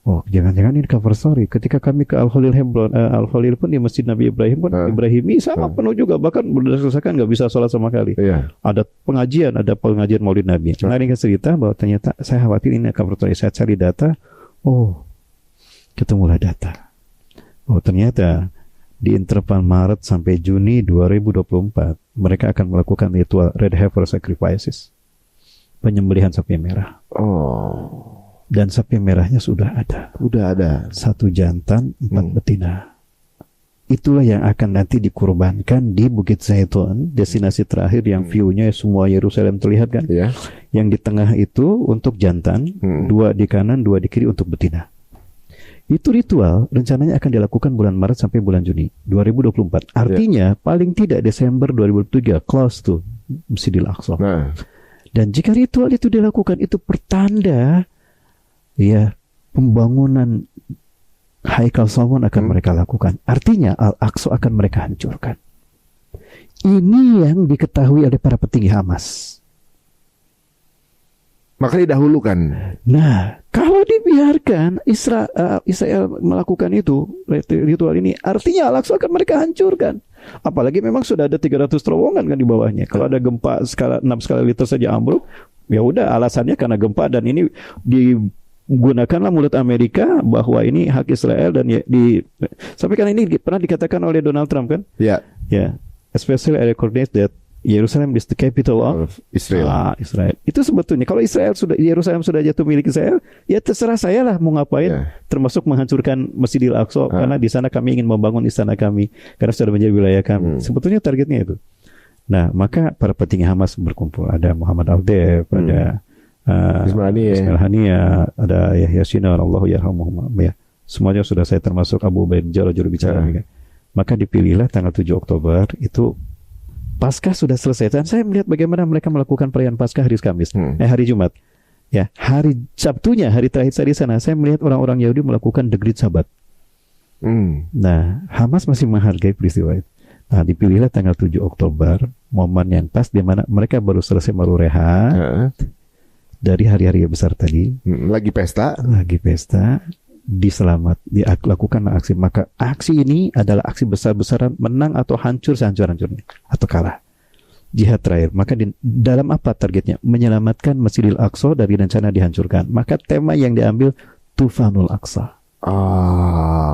Oh, jangan-jangan ini cover story. Ketika kami ke Al-Khalil Hebron, Al-Khalil pun di Masjid Nabi Ibrahim pun Ibrahimi sama penuh juga, bahkan berdasarkan nggak bisa sholat sama kali. Ada pengajian Maulid Nabi. Nah, ini cerita bahwa ternyata saya khawatir ini cover story. Saya cari data, oh ketemulah data. Oh ternyata di interval Maret sampai Juni 2024 mereka akan melakukan ritual Red Heifer Sacrifices, penyembelihan sapi merah. Dan sapi merahnya sudah ada. 1 jantan, 4 betina. Itulah yang akan nanti dikurbankan di Bukit Zaitun, destinasi terakhir yang view-nya semua Yerusalem terlihat kan. Yang di tengah itu untuk jantan, 2 di kanan, 2 di kiri untuk betina. Itu ritual rencananya akan dilakukan bulan Maret sampai bulan Juni 2024. Artinya paling tidak Desember 2023 close to Masjidil Aqsa. Dan jika ritual itu dilakukan, itu pertanda ya pembangunan Haikal Salmon akan mereka lakukan. Artinya Al-Aqsa akan mereka hancurkan. Ini yang diketahui oleh para petinggi Hamas. Maka didahulukan. Nah, kalau dibiarkan Israel melakukan itu ritual ini, artinya Al-Aqsa akan mereka hancurkan. Apalagi memang sudah ada 300 terowongan kan di bawahnya. Kalau ada gempa skala 6 skala liter saja ambruk, ya udah alasannya karena gempa, dan ini digunakanlah mulut Amerika bahwa ini hak Israel, dan sampai kan ini pernah dikatakan oleh Donald Trump kan? Ya. Especially I recognize that Yerusalem is the capital of Israel. Israel. Itu sebetulnya kalau Yerusalem sudah jatuh milik Israel, ya terserah saya lah mau ngapain, termasuk menghancurkan Masjidil Aqsa karena di sana kami ingin membangun istana kami karena sudah menjadi wilayah kami. Sebetulnya targetnya itu. Nah, maka para petinggi Hamas berkumpul. Ada Muhammad Al-Dev, ada Ismail Haniya, ada Yahya Sinwar, Allahu yarhamuhum ya. Semuanya sudah saya termasuk Abu Ubaid Jarrah juru bicara. Maka dipilihlah tanggal 7 Oktober itu Paskah sudah selesai. Dan saya melihat bagaimana mereka melakukan perayaan Paskah hari Kamis, hari Jumat. Ya, hari Sabtunya, hari terakhir saya di sana, saya melihat orang-orang Yahudi melakukan the Great Sabbath. Nah, Hamas masih menghargai peristiwa itu. Nah, dipilihlah tanggal 7 Oktober, momen yang pas di mana mereka baru selesai rehat dari hari-hari besar tadi. Lagi pesta, dilakukan aksi. Maka aksi ini adalah aksi besar-besaran, menang atau hancur sehancur-hancurnya, atau kalah. Jihad terakhir. Maka dalam apa targetnya? Menyelamatkan Masjidil Aqsa dari rencana dihancurkan. Maka tema yang diambil Tufanul Aqsa.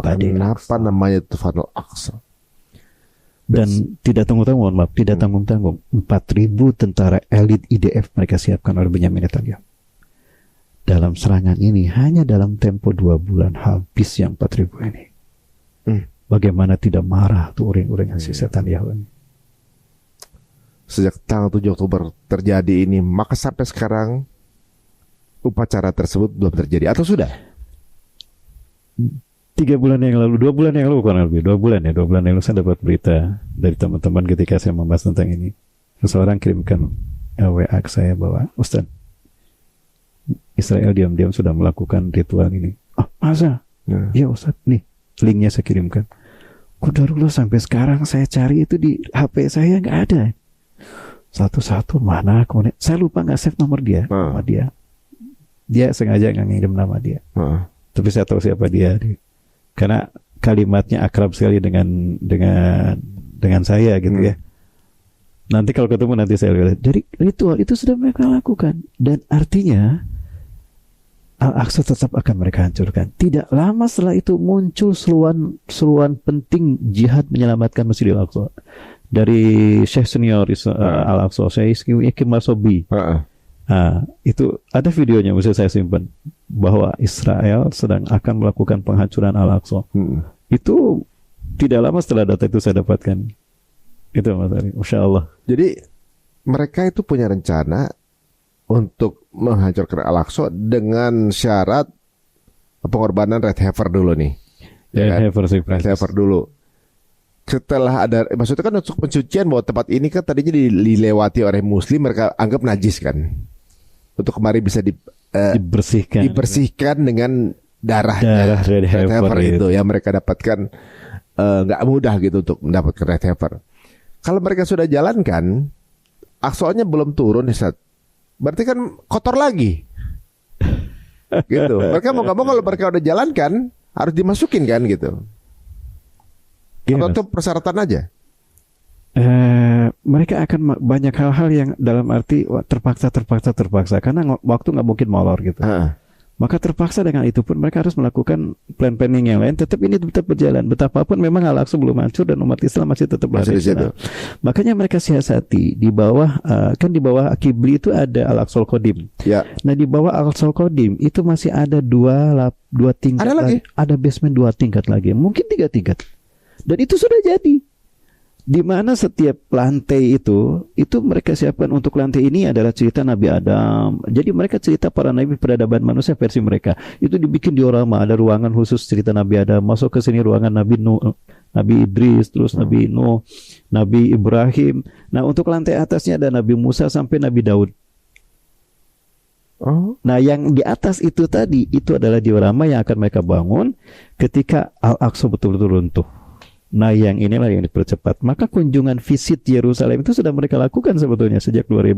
Kenapa namanya Tufanul Aqsa? Dan tidak tanggung-tanggung, tidak tanggung-tanggung. 4.000 tentara elit IDF mereka siapkan oleh Benyamin Netanyahu. Dalam serangan ini, hanya dalam tempo 2 bulan habis yang 4.000 ini. Bagaimana tidak marah tuh orang-orang yang si setan Yahudi. Sejak tanggal 7 Oktober terjadi ini, maka sampai sekarang upacara tersebut belum terjadi atau sudah? 2 bulan yang lalu kurang lebih 2 bulan yang lalu saya dapat berita dari teman-teman ketika saya membahas tentang ini. Seseorang kirimkan WA ke saya bahwa Ustaz, Israel diam-diam sudah melakukan ritual ini. Masa? Ya Ustaz, nih linknya saya kirimkan. Qadarullah sampai sekarang saya cari itu di HP saya nggak ada. Satu-satu mana kemudian saya lupa nggak save nomor dia, nama dia. Dia sengaja nggak ngirim nama dia. Tapi saya tahu siapa dia. Karena kalimatnya akrab sekali dengan saya gitu ya. Nanti kalau ketemu nanti saya lihat. Jadi ritual itu sudah mereka lakukan dan artinya Al-Aqsa tetap akan mereka hancurkan. Tidak lama setelah itu muncul seruan penting jihad menyelamatkan Masjidil Aqsa dari Syekh Senior Al-Aqsa, Syekh Yakim Masobi. Itu ada videonya, bisa saya simpan, bahwa Israel sedang akan melakukan penghancuran Al-Aqsa. Itu tidak lama setelah data itu saya dapatkan. Itu Mas Ari, Masya Allah. Jadi mereka itu punya rencana untuk menghancurkan Al-Aqsa dengan syarat pengorbanan Red Heifer dulu nih. Red Heifer dulu. Setelah ada, maksudnya kan untuk pencucian bahwa tempat ini kan tadinya dilewati oleh Muslim, mereka anggap najis kan. Untuk kemarin bisa dibersihkan dengan darah Red Heifer itu yang mereka dapatkan nggak mudah gitu untuk mendapatkan Red Heifer. Kalau mereka sudah jalankan, Aqsa-nya belum turun nih, berarti kan kotor lagi. Gitu. Mereka mau nggak mau kalau mereka udah jalankan harus dimasukin kan gitu. Atau itu persyaratan aja. Mereka akan banyak hal-hal yang dalam arti terpaksa karena waktu nggak mungkin molor gitu. Maka terpaksa dengan itu pun mereka harus melakukan planning yang lain. Ini tetap berjalan. Betapapun memang Al-Aqsa belum hancur dan umat Islam masih tetap berada di sana. Makanya mereka siasati di bawah kan di bawah Qibli itu ada Al-Aqsa Al-Qadim. Ya. Nah di bawah Al-Aqsa Al-Qadim itu masih ada dua tingkat lagi. Ada basement 2 tingkat lagi. Mungkin 3 tingkat. Dan itu sudah jadi. Di mana setiap lantai itu mereka siapkan. Untuk lantai ini adalah cerita Nabi Adam. Jadi mereka cerita para nabi peradaban manusia versi mereka. Itu dibikin diorama, ada ruangan khusus cerita Nabi Adam. Masuk ke sini ruangan Nabi Nuh, Nabi Idris, terus Nabi Nuh, Nabi Ibrahim. Nah, untuk lantai atasnya ada Nabi Musa sampai Nabi Daud. Nah, yang di atas itu tadi itu adalah diorama yang akan mereka bangun ketika Al-Aqsa betul-betul runtuh. Nah, yang inilah yang dipercepat. Maka kunjungan visit Yerusalem itu sudah mereka lakukan sebetulnya sejak 2000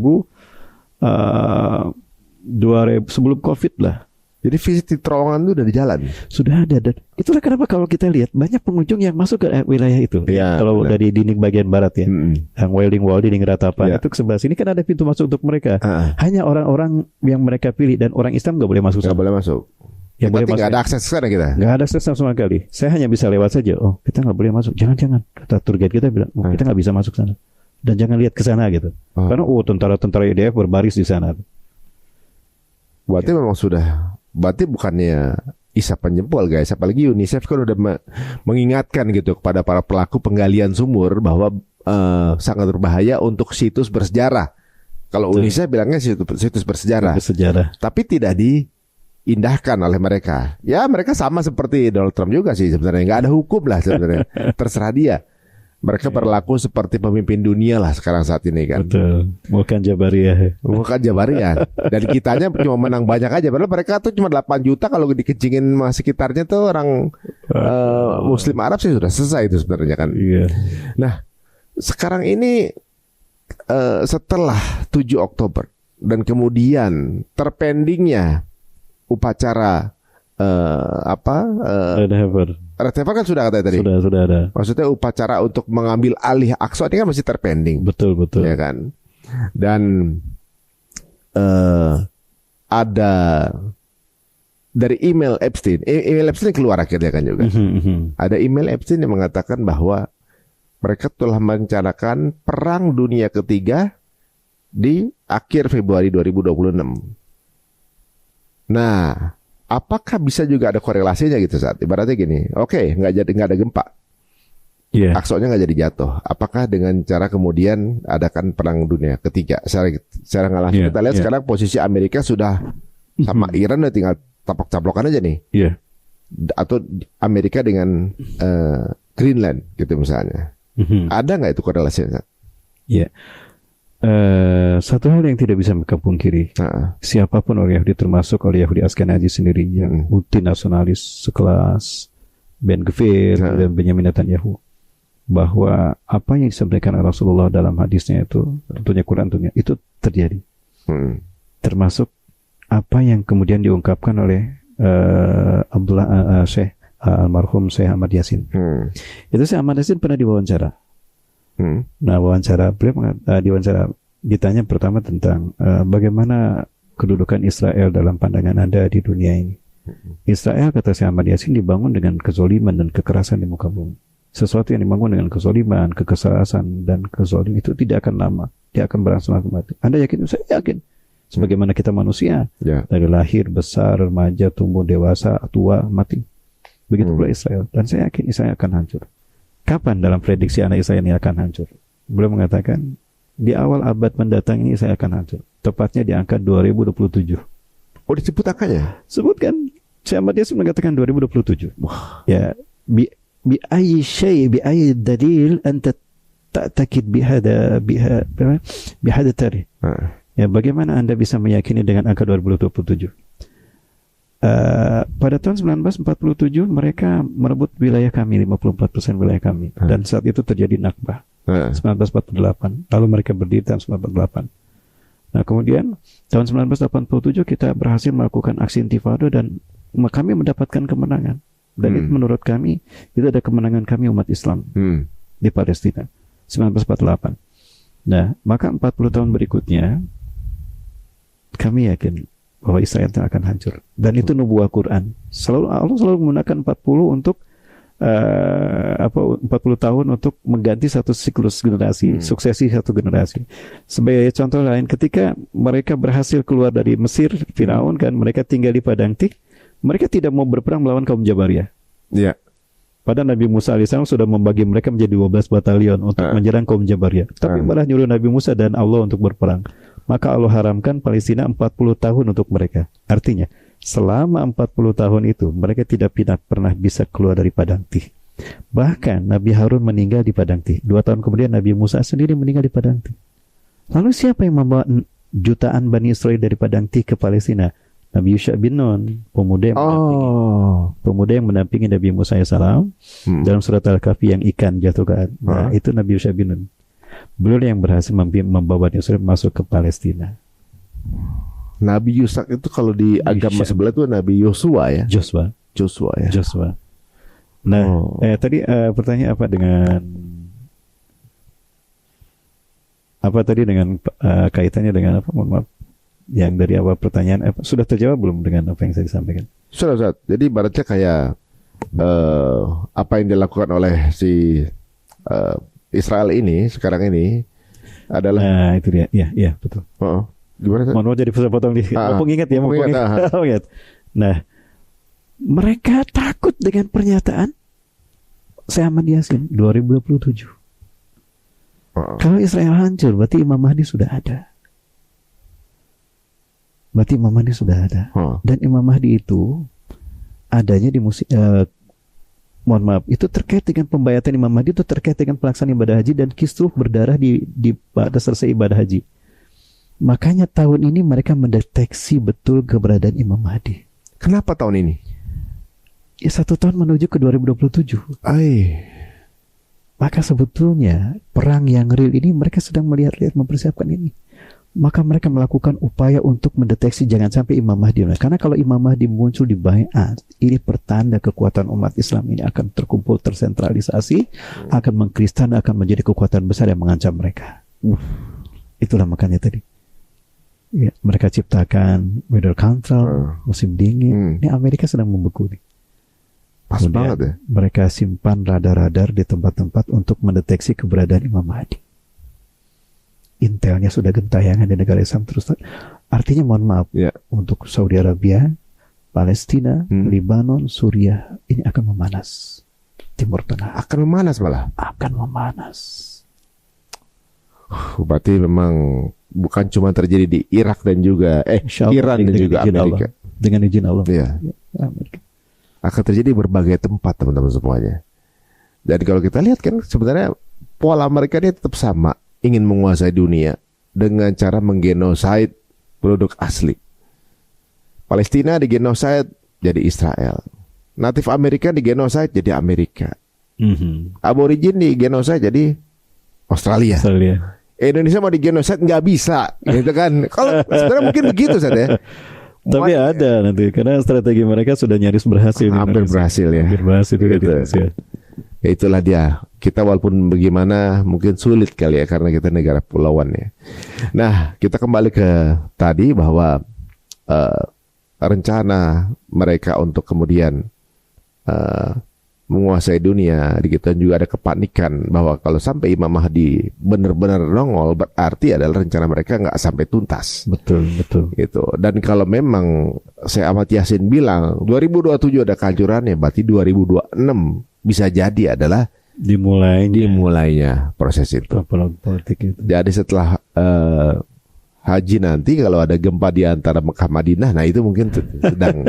sebelum Covid lah. Jadi visit di terowongan itu udah di jalan. Sudah ada. Dan itulah kenapa kalau kita lihat banyak pengunjung yang masuk ke wilayah itu. Ya, kalau dari dinding bagian barat ya, yang Wailing Wall, dinding ratapan itu ke sebelah sini kan ada pintu masuk untuk mereka. Hanya orang-orang yang mereka pilih dan orang Islam nggak boleh masuk. Nggak boleh masuk. Ya, nggak ada akses ke sana kita. Nggak ada akses sama sekali. Saya hanya bisa lewat saja. Oh, kita nggak boleh masuk. Jangan. Kata tour guide kita bilang, kita nggak bisa masuk sana. Dan jangan lihat ke sana gitu. Karena tentara-tentara IDF berbaris di sana. Berarti memang sudah. Berarti bukannya isapan jempol guys. Apalagi UNICEF kan udah mengingatkan gitu kepada para pelaku penggalian sumur bahwa sangat berbahaya untuk situs bersejarah. Kalau UNICEF bilangnya situs bersejarah. Tapi tidak diindahkan oleh mereka. Ya mereka sama seperti Donald Trump juga sih sebenarnya. Nggak ada hukum lah sebenarnya. Terserah dia. Mereka berlaku seperti pemimpin dunia lah sekarang saat ini kan. Betul. Bukan Jabariyah. Dan kitanya cuma menang banyak aja. Padahal mereka tuh cuma 8 juta kalau dikencingin sekitarnya tuh orang Muslim Arab sih sudah selesai itu sebenarnya kan. Nah sekarang ini setelah 7 Oktober dan kemudian terpendingnya upacara Red Heifer kan sudah katanya tadi. Sudah ada. Maksudnya upacara untuk mengambil alih Aqsa ini kan masih terpending. Betul. Ya kan. Dan ada dari email Epstein. Email Epstein keluar akhirnya kan juga. Ada email Epstein yang mengatakan bahwa mereka telah merencanakan perang dunia ketiga di akhir Februari 2026. Nah, apakah bisa juga ada korelasinya gitu saat ibaratnya gini, nggak ada gempa, Aqsa-nya nggak jadi jatuh. Apakah dengan cara kemudian adakan perang dunia ketiga? Secara nggak langsung kita lihat sekarang posisi Amerika sudah sama Iran udah tinggal taplok-taplokan aja nih. Atau Amerika dengan Greenland gitu misalnya. Ada nggak itu korelasinya? Satu hal yang tidak bisa mereka pungkiri, siapapun orang Yahudi termasuk oleh Yahudi Askenazi sendiri yang multinasionalis sekelas Ben Gvir dan Benjamin Netanyahu, bahwa apa yang disampaikan Rasulullah dalam hadisnya itu, tentunya Quran tentunya, itu terjadi. Termasuk apa yang kemudian diungkapkan oleh Syekh almarhum Syekh Ahmad Yasin. Itu Syekh Ahmad Yasin pernah diwawancara. Nah, diwawancara ditanya pertama tentang bagaimana kedudukan Israel dalam pandangan Anda di dunia ini. Israel, kata Syekh Ahmad Yasin, dibangun dengan kezoliman dan kekerasan di muka bumi. Sesuatu yang dibangun dengan kezoliman, kekerasan dan kezoliman itu tidak akan lama. Dia akan berangsur-angsur mati. Anda yakin? Saya yakin. Sebagaimana kita manusia, dari lahir, besar, remaja, tumbuh, dewasa, tua, mati. Begitu pula Israel. Dan saya yakin Israel akan hancur. Kapan dalam prediksi anak Israel ini akan hancur? Beliau mengatakan, di awal abad mendatang ini Israel akan hancur. Tepatnya di angka 2027. Oh, disebut angkanya? Sebutkan. Syekh Ahmad Yasin mengatakan 2027. Ya, bi ayyi syai' bi ayyi dalil anta ta'takid bihada tarikh. Ya, bagaimana Anda bisa meyakini dengan angka 2027? Pada tahun 1947 mereka merebut wilayah kami, 54% wilayah kami. Dan saat itu terjadi Nakbah 1948. Lalu mereka berdiri tahun 1948. Nah, kemudian tahun 1987 kita berhasil melakukan aksi intifada dan kami mendapatkan kemenangan. Dan itu menurut kami itu ada kemenangan kami umat Islam di Palestina 1948. Nah, maka 40 tahun berikutnya kami yakin bahwa Israel akan hancur. Dan itu nubuah Quran. Allah selalu menggunakan 40 untuk 40 tahun untuk mengganti satu siklus generasi, suksesi satu generasi. Sebagai contoh lain, ketika mereka berhasil keluar dari Mesir, Firaun kan, mereka tinggal di Padang Tik, mereka tidak mau berperang melawan kaum Jabariyah. Iya. Padahal Nabi Musa alaihissalam sudah membagi mereka menjadi 12 batalion untuk menyerang kaum Jabariyah. Tapi malah nyuruh Nabi Musa dan Allah untuk berperang. Maka Allah haramkan Palestina 40 tahun untuk mereka. Artinya, selama 40 tahun itu mereka tidak pernah bisa keluar dari Padang Tih. Bahkan Nabi Harun meninggal di Padang Tih. 2 tahun kemudian Nabi Musa sendiri meninggal di Padang Tih. Lalu siapa yang membawa jutaan Bani Israel dari Padang Tih ke Palestina? Nabi Yusha bin Nun, pemuda yang mendampingi Nabi Musa AS dalam surat Al-Kahfi yang ikan jatuh ke air. Nah, itu Nabi Yusha bin Nun. Beliau yang berhasil membawa Bani Israel masuk ke Palestina. Nabi Yusak itu kalau di agama sebelah itu Nabi Yosua ya. Joshua ya. Joshua. Nah, tadi pertanyaan apa dengan kaitannya dengan apa? Mohon maaf. Yang dari awal pertanyaan sudah terjawab belum dengan apa yang saya sampaikan? Sudah. Jadi ibaratnya kayak apa yang dilakukan oleh si Israel ini sekarang ini adalah. Nah, itu dia. Iya, betul. Gimana? Mohon jadi potong di. Mumpung ingat ya, mumpung ingat. Nah, mereka takut dengan pernyataan Syekh Ahmad Yasin 2027. Kalau Israel hancur, berarti Imam Mahdi sudah ada. Dan Imam Mahdi itu adanya di mohon maaf, itu terkait dengan pembayatan Imam Mahdi, itu terkait dengan pelaksanaan ibadah haji dan kisruh berdarah di pada selesai ibadah haji. Makanya tahun ini mereka mendeteksi betul keberadaan Imam Mahdi. Kenapa tahun ini? Ya 1 tahun menuju ke 2027. Maka sebetulnya perang yang real ini mereka sedang melihat-lihat mempersiapkan ini. Maka mereka melakukan upaya untuk mendeteksi jangan sampai Imam Mahdi. Karena kalau Imam Mahdi muncul di Bai'at, ini pertanda kekuatan umat Islam ini akan terkumpul, tersentralisasi, akan mengkristal, akan menjadi kekuatan besar yang mengancam mereka. Itulah makanya tadi. Ya, mereka ciptakan weather control, musim dingin. Ini Amerika sedang membeku nih. Pas banget ya. Mereka simpan radar-radar di tempat-tempat untuk mendeteksi keberadaan Imam Mahdi. Intelnya sudah gentayangan di negara Islam terus. Artinya mohon maaf untuk Saudi Arabia, Palestina, Lebanon, Suriah ini akan memanas. Timur Tengah akan memanas malah. Akan memanas. Berarti memang bukan cuma terjadi di Irak dan juga Iran dan juga Amerika. Dengan izin Allah. Ya, Amerika. Akan terjadi di berbagai tempat teman-teman semuanya. Dan kalau kita lihat kan sebenarnya pola mereka ini tetap sama. Ingin menguasai dunia dengan cara menggenosid penduduk asli. Palestina digenosid jadi Israel. Natif Amerika digenosid jadi Amerika. Aborigin di genosa jadi Australia. Indonesia mau di genosa nggak bisa, gitu kan? Kalau sebenarnya mungkin begitu saja. Tapi ada nanti karena strategi mereka sudah nyaris berhasil. Hampir berhasil ya. Hampir berhasil gitu. Ya, itulah dia. Kita walaupun bagaimana mungkin sulit kali ya karena kita negara pulauan ya. Nah, kita kembali ke tadi bahwa rencana mereka untuk kemudian menguasai dunia, gitu juga ada kepanikan bahwa kalau sampai Imam Mahdi benar-benar nongol berarti adalah rencana mereka nggak sampai tuntas. Betul. Gitu. Dan kalau memang saya Ahmad Yasin bilang 2027 ada kehancurannya, berarti 2026 bisa jadi adalah dimulainya proses itu. Politik itu. Jadi setelah haji nanti kalau ada gempa di antara Mekah Madinah, nah itu mungkin sedang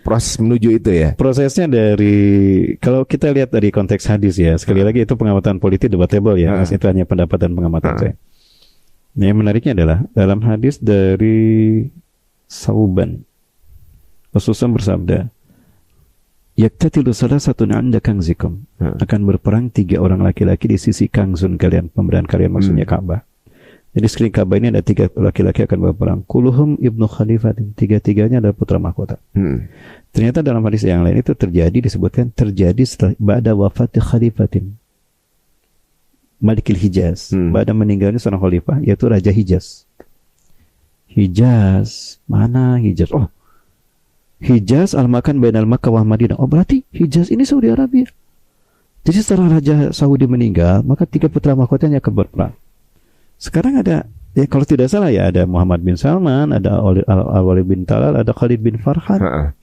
proses menuju itu ya. Prosesnya dari kalau kita lihat dari konteks hadis ya, sekali lagi itu pengamatan politik debatable ya, itu hanya pendapat dan pengamatan saya. Nah, yang menariknya adalah dalam hadis dari Sauban, Rasulullah bersabda, yaktatilu salah satu anda kangzikum, akan berperang 3 orang laki-laki di sisi kangzun kalian, pemberian kalian, maksudnya Ka'bah. Jadi sekeliling Ka'bah ini ada 3 laki-laki akan berperang. Kuluhum ibnu khalifatin, 3-3-nya adalah putra mahkota. Ternyata dalam hadis yang lain itu disebutkan terjadi setelah ba'da wafati khalifatin Malikil Hijaz. Ba'da meninggalnya seorang khalifah, yaitu Raja Hijaz. Hijaz, mana Hijaz? Oh, Hijaz al-makan bainal Makkah wa Madinah. Oh, berarti Hijaz ini Saudi Arabia. Jadi setelah Raja Saudi meninggal, maka 3 putra mahkotanya akan berperang. Sekarang ada, ya kalau tidak salah ya, ada Muhammad bin Salman, ada Al-Walid bin Talal, ada Khalid bin Farhan.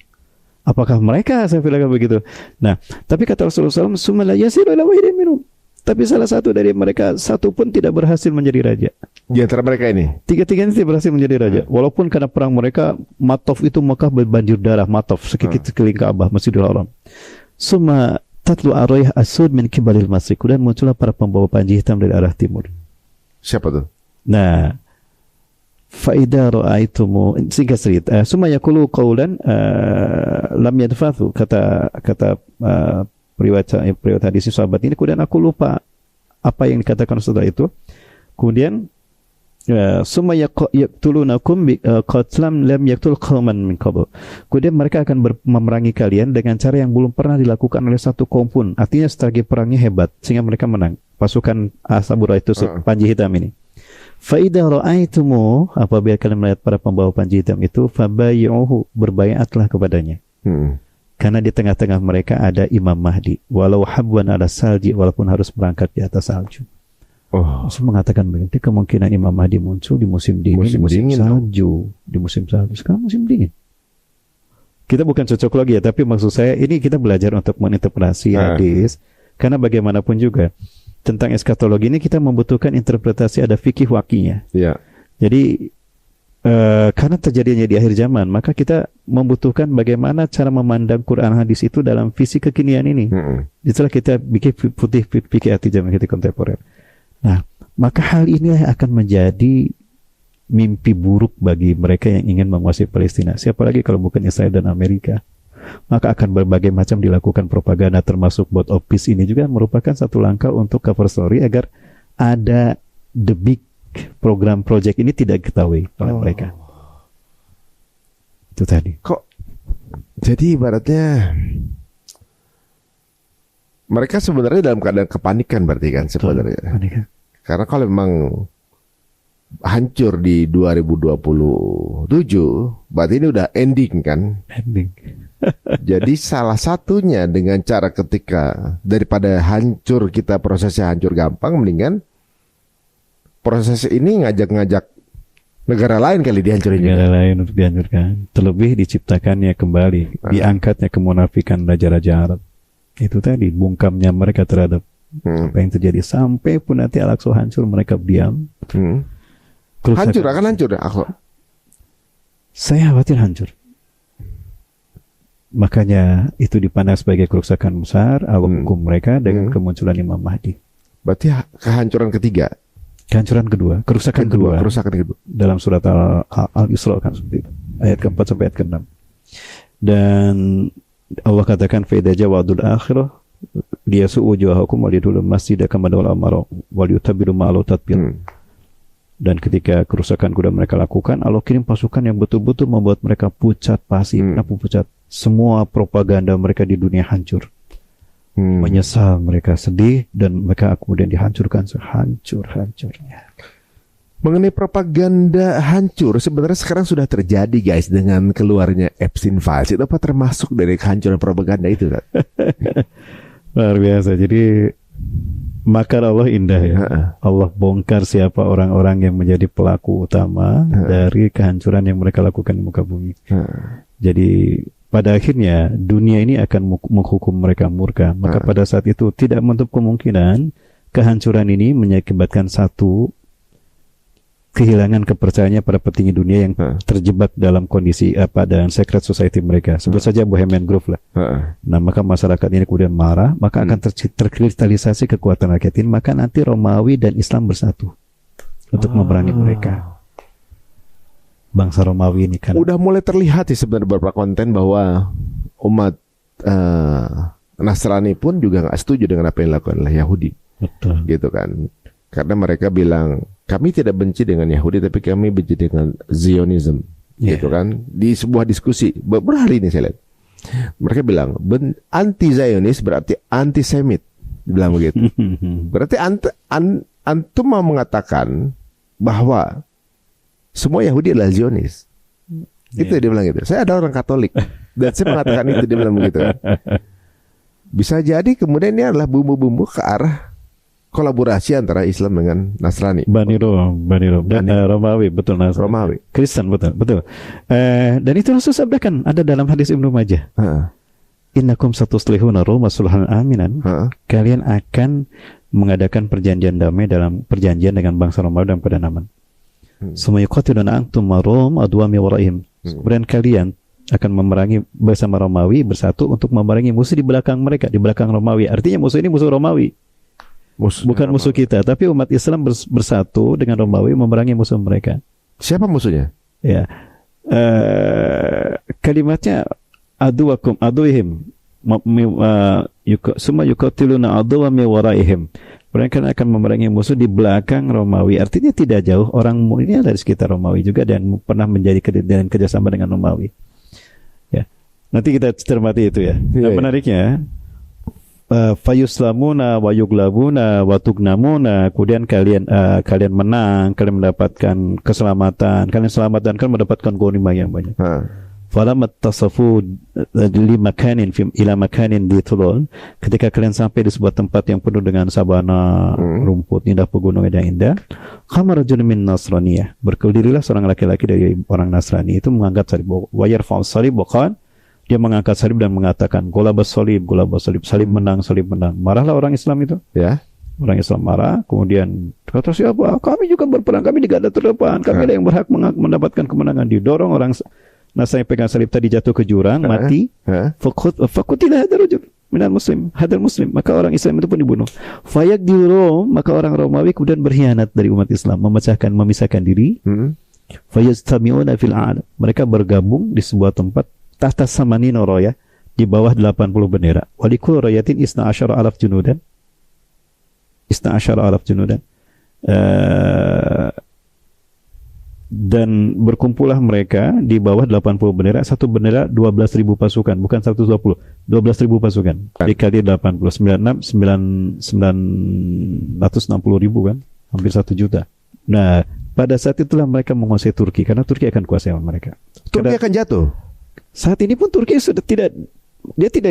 Apakah mereka, saya bilang begitu. Nah, tapi kata Rasulullah SAW, summa la yasiru ila wahidin minhum. Tapi salah satu dari mereka, satu pun tidak berhasil menjadi raja. Di antara mereka ini? 3-3 tidak berhasil menjadi raja. Walaupun karena perang mereka, Matof itu Mekah berbanjir darah, Matof, sekeliling Ka'bah, Masjidil Haram. Summa tatlu arayah asud min kibalil masrik. Dan muncullah para pembawa panji hitam dari arah timur. Siapa tuh? Nah, faida ra'aitumu, singkat cerita, summa yaqulu qawlan lam yadfathu, kata periwayat hadis sahabat ini, kemudian aku lupa apa yang dikatakan setelah itu. Kemudian summa yaqtulunakum qatlam lam yaqtul qauman min qabl. Kemudian mereka akan memerangi kalian dengan cara yang belum pernah dilakukan oleh satu kaum pun. Artinya strategi perangnya hebat sehingga mereka menang. Pasukan Ashabura itu panji hitam ini. Fa idza ra'aitumu, apabila kalian melihat para pembawa panji hitam itu, fabayyuhu, berbaiatlah kepadanya. Karena di tengah-tengah mereka ada Imam Mahdi, walau habwan ala salji, walaupun harus berangkat di atas salju. Rasul mengatakan begitu, kemungkinan Imam Mahdi muncul di musim dingin, di musim salju, di musim salju. Sekarang musim dingin. Kita bukan cocok lagi ya, tapi maksud saya ini kita belajar untuk menginterpretasi hadis, karena bagaimanapun juga tentang eskatologi ini kita membutuhkan interpretasi, ada fikih waqi'nya. Jadi karena terjadinya di akhir zaman, maka kita membutuhkan bagaimana cara memandang Quran hadis itu dalam visi kekinian ini. Itulah kita bikin fikih hati zaman kita kontemporer. Nah, maka hal ini akan menjadi mimpi buruk bagi mereka yang ingin menguasai Palestina. Siapa lagi kalau bukan Israel dan Amerika? Maka akan berbagai macam dilakukan propaganda, termasuk Board of Peace ini juga merupakan satu langkah untuk cover story agar ada the big program project ini tidak diketahui oleh mereka. Itu tadi. Kok jadi ibaratnya mereka sebenarnya dalam keadaan kepanikan berarti kan sebenarnya. Karena kalau memang hancur di 2027, berarti ini udah ending kan? Ending. Jadi salah satunya dengan cara ketika daripada hancur kita prosesnya hancur gampang, mendingan proses ini ngajak-ngajak negara lain kali dihancurin. Negara lain untuk dihancurkan. Terlebih diciptakannya kembali, diangkatnya kemunafikan raja-raja Arab. Itu tadi bungkamnya mereka terhadap apa yang terjadi, sampai pun nanti Al-Aqsa hancur, mereka diam. Hancur, akan hancur Al-Aqsa. Saya khawatir hancur. Makanya itu dipandang sebagai kerusakan besar hukum mereka dengan kemunculan Imam Mahdi. Berarti kehancuran ketiga. Kehancuran kedua, kerusakan kedua. Dalam surat Al-Isra kan seperti itu. Ayat ke-4 sampai ayat ke-6. Dan Allah katakan fa idza jawadul akhirah liyasu'u wujuhakum wa liyadkhulul masjida kama dawal amara wa liyutabbiru ma'alu tatbir. Dan ketika kerusakan kuda mereka lakukan, Allah kirim pasukan yang betul-betul membuat mereka pucat pasi. Kenapa pucat? Semua propaganda mereka di dunia hancur. Menyesal, mereka sedih, dan mereka kemudian dihancurkan sehancur-hancurnya. Mengenai propaganda hancur, sebenarnya sekarang sudah terjadi guys dengan keluarnya Epstein Files. Itu apa termasuk dari kehancuran propaganda itu kan? Luar biasa. Jadi makar Allah indah ya. Allah bongkar siapa orang-orang yang menjadi pelaku utama dari kehancuran yang mereka lakukan di muka bumi. Jadi pada akhirnya dunia ini akan menghukum mereka murka. Maka pada saat itu tidak menutup kemungkinan kehancuran ini mengakibatkan satu, kehilangan kepercayaannya para petinggi dunia yang terjebak dalam kondisi dan secret society mereka. Sebut saja Bohemian Grove lah. Nah, maka masyarakat ini kemudian marah, maka akan terkristalisasi kekuatan rakyat ini, maka nanti Romawi dan Islam bersatu untuk memerangi mereka. Bangsa Romawi ini kan udah mulai terlihat sih sebenarnya beberapa konten bahwa umat Nasrani pun juga nggak setuju dengan apa yang dilakukan oleh Yahudi. Betul. Gitu kan. Karena mereka bilang, kami tidak benci dengan Yahudi, tapi kami benci dengan Zionism, gitu kan? Di sebuah diskusi berhari ini saya lihat, mereka bilang anti-Zionis berarti anti-Semit, bilang begitu. Berarti antum mau mengatakan bahwa semua Yahudi adalah Zionis. Itu dia bilang gitu. Saya ada orang Katolik dan saya mengatakan itu, dia bilang begitu. Bisa jadi kemudian ini adalah bumbu-bumbu ke arah kolaborasi antara Islam dengan Nasrani. Bani Rom dan Romawi, betul, Nasrani. Romawi, Kristen, betul. Dan itu Rasul sabdakan, ada dalam hadis Ibnu Majah. Innakum satuslihuna Roma sulhan aminan. Kalian akan mengadakan perjanjian damai dalam perjanjian dengan bangsa Romawi dalam keadaan aman. Summa yuqatiluna antum Rom adwami waraihim. Kemudian kalian akan memerangi bersama Romawi, bersatu untuk memerangi musuh di belakang mereka, di belakang Romawi. Artinya musuh ini musuh Romawi. Bukan musuh kita, tapi umat Islam bersatu dengan Romawi memerangi musuh mereka. Siapa musuhnya? Ya, kalimatnya aduwakum aduihim, summa yuqatiluna aduwami waraihim. Mereka akan memerangi musuh di belakang Romawi. Artinya tidak jauh, orang ini ada di sekitar Romawi juga dan pernah menjadi kerjasama dengan Romawi. Ya, nanti kita cermati itu ya. Nah, menariknya, fayuslamuna wa yuglabuna wa tugnamuna, kemudian kalian menang, kalian mendapatkan keselamatan, kalian selamat dan kalian mendapatkan ghanimah yang banyak. Falamat tasafu ila makanin ditulul, ketika kalian sampai di sebuah tempat yang penuh dengan sabana, rumput indah, pegunungan yang indah, khamar rajulun min nasraniyah, berkelirirlah seorang laki-laki dari orang Nasrani itu mengangkat salib, wa yarfa'u salib, dia mengangkat salib dan mengatakan golabas salib, salib menang. Marahlah orang Islam itu. Ya. Orang Islam marah, kemudian kata siapa? Kami juga berperang, kami di garda terdepan, kami lah yang berhak mendapatkan kemenangan. Didorong orang Nasrani pegang salib tadi, jatuh ke jurang, mati. Fakutilah hadal muslim, maka orang Islam itu pun dibunuh. Fayak di Rom, maka orang Romawi kemudian berkhianat dari umat Islam, memisahkan diri. Fayastami'una fil a'la, mereka bergabung di sebuah tempat tahta samanina raya, di bawah 80 bendera. Walikul rayatin isna asyara alaf junudan. Dan berkumpullah mereka di bawah 80 bendera. Satu bendera 12.000 pasukan, bukan 120, 12.000 pasukan. Dikali 80, 960.000 kan, hampir 1 juta. Nah, pada saat itulah mereka menguasai Turki, karena Turki akan kuasai mereka. Turki akan jatuh. Saat ini pun Turki sudah tidak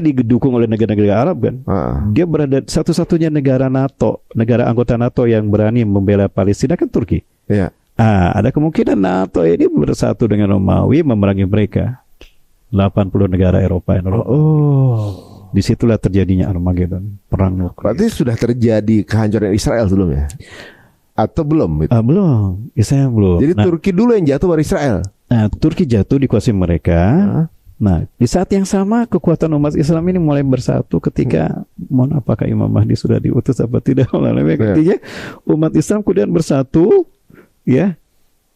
didukung oleh negara-negara Arab kan. Dia berada satu-satunya negara anggota NATO yang berani membela Palestina kan Turki. Iya. Ada kemungkinan NATO ini bersatu dengan Romawi memerangi mereka. 80 negara Eropa. Disitulah terjadinya Armageddon, perang nuklir. Berarti sudah terjadi kehancuran Israel sebelumnya? Atau belum? Belum, Israel belum. Jadi Turki dulu yang jatuh baru Israel? Turki jatuh dikuasai mereka. Nah, di saat yang sama kekuatan umat Islam ini mulai bersatu ketika, mohon apakah Imam Mahdi sudah diutus apa tidak? Ketika umat Islam kemudian bersatu, ya,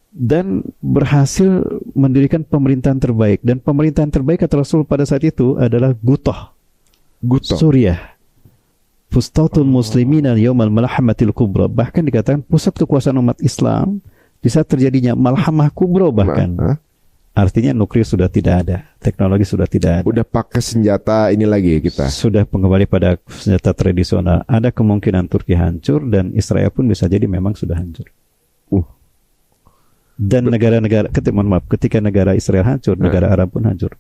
dan berhasil mendirikan pemerintahan terbaik. Dan pemerintahan terbaik kata Rasul pada saat itu adalah Gutoh. Suriah. fustatul muslimin yaumal malhamatil kubra. Bahkan dikatakan pusat kekuasaan umat Islam di saat terjadinya malhamah kubra bahkan. Artinya nuklir sudah tidak ada, teknologi sudah tidak ada. Udah pakai senjata ini lagi kita. Sudah kembali pada senjata tradisional. Ada kemungkinan Turki hancur dan Israel pun bisa jadi memang sudah hancur. Dan negara-negara, ketika negara Israel hancur, negara Arab pun hancur.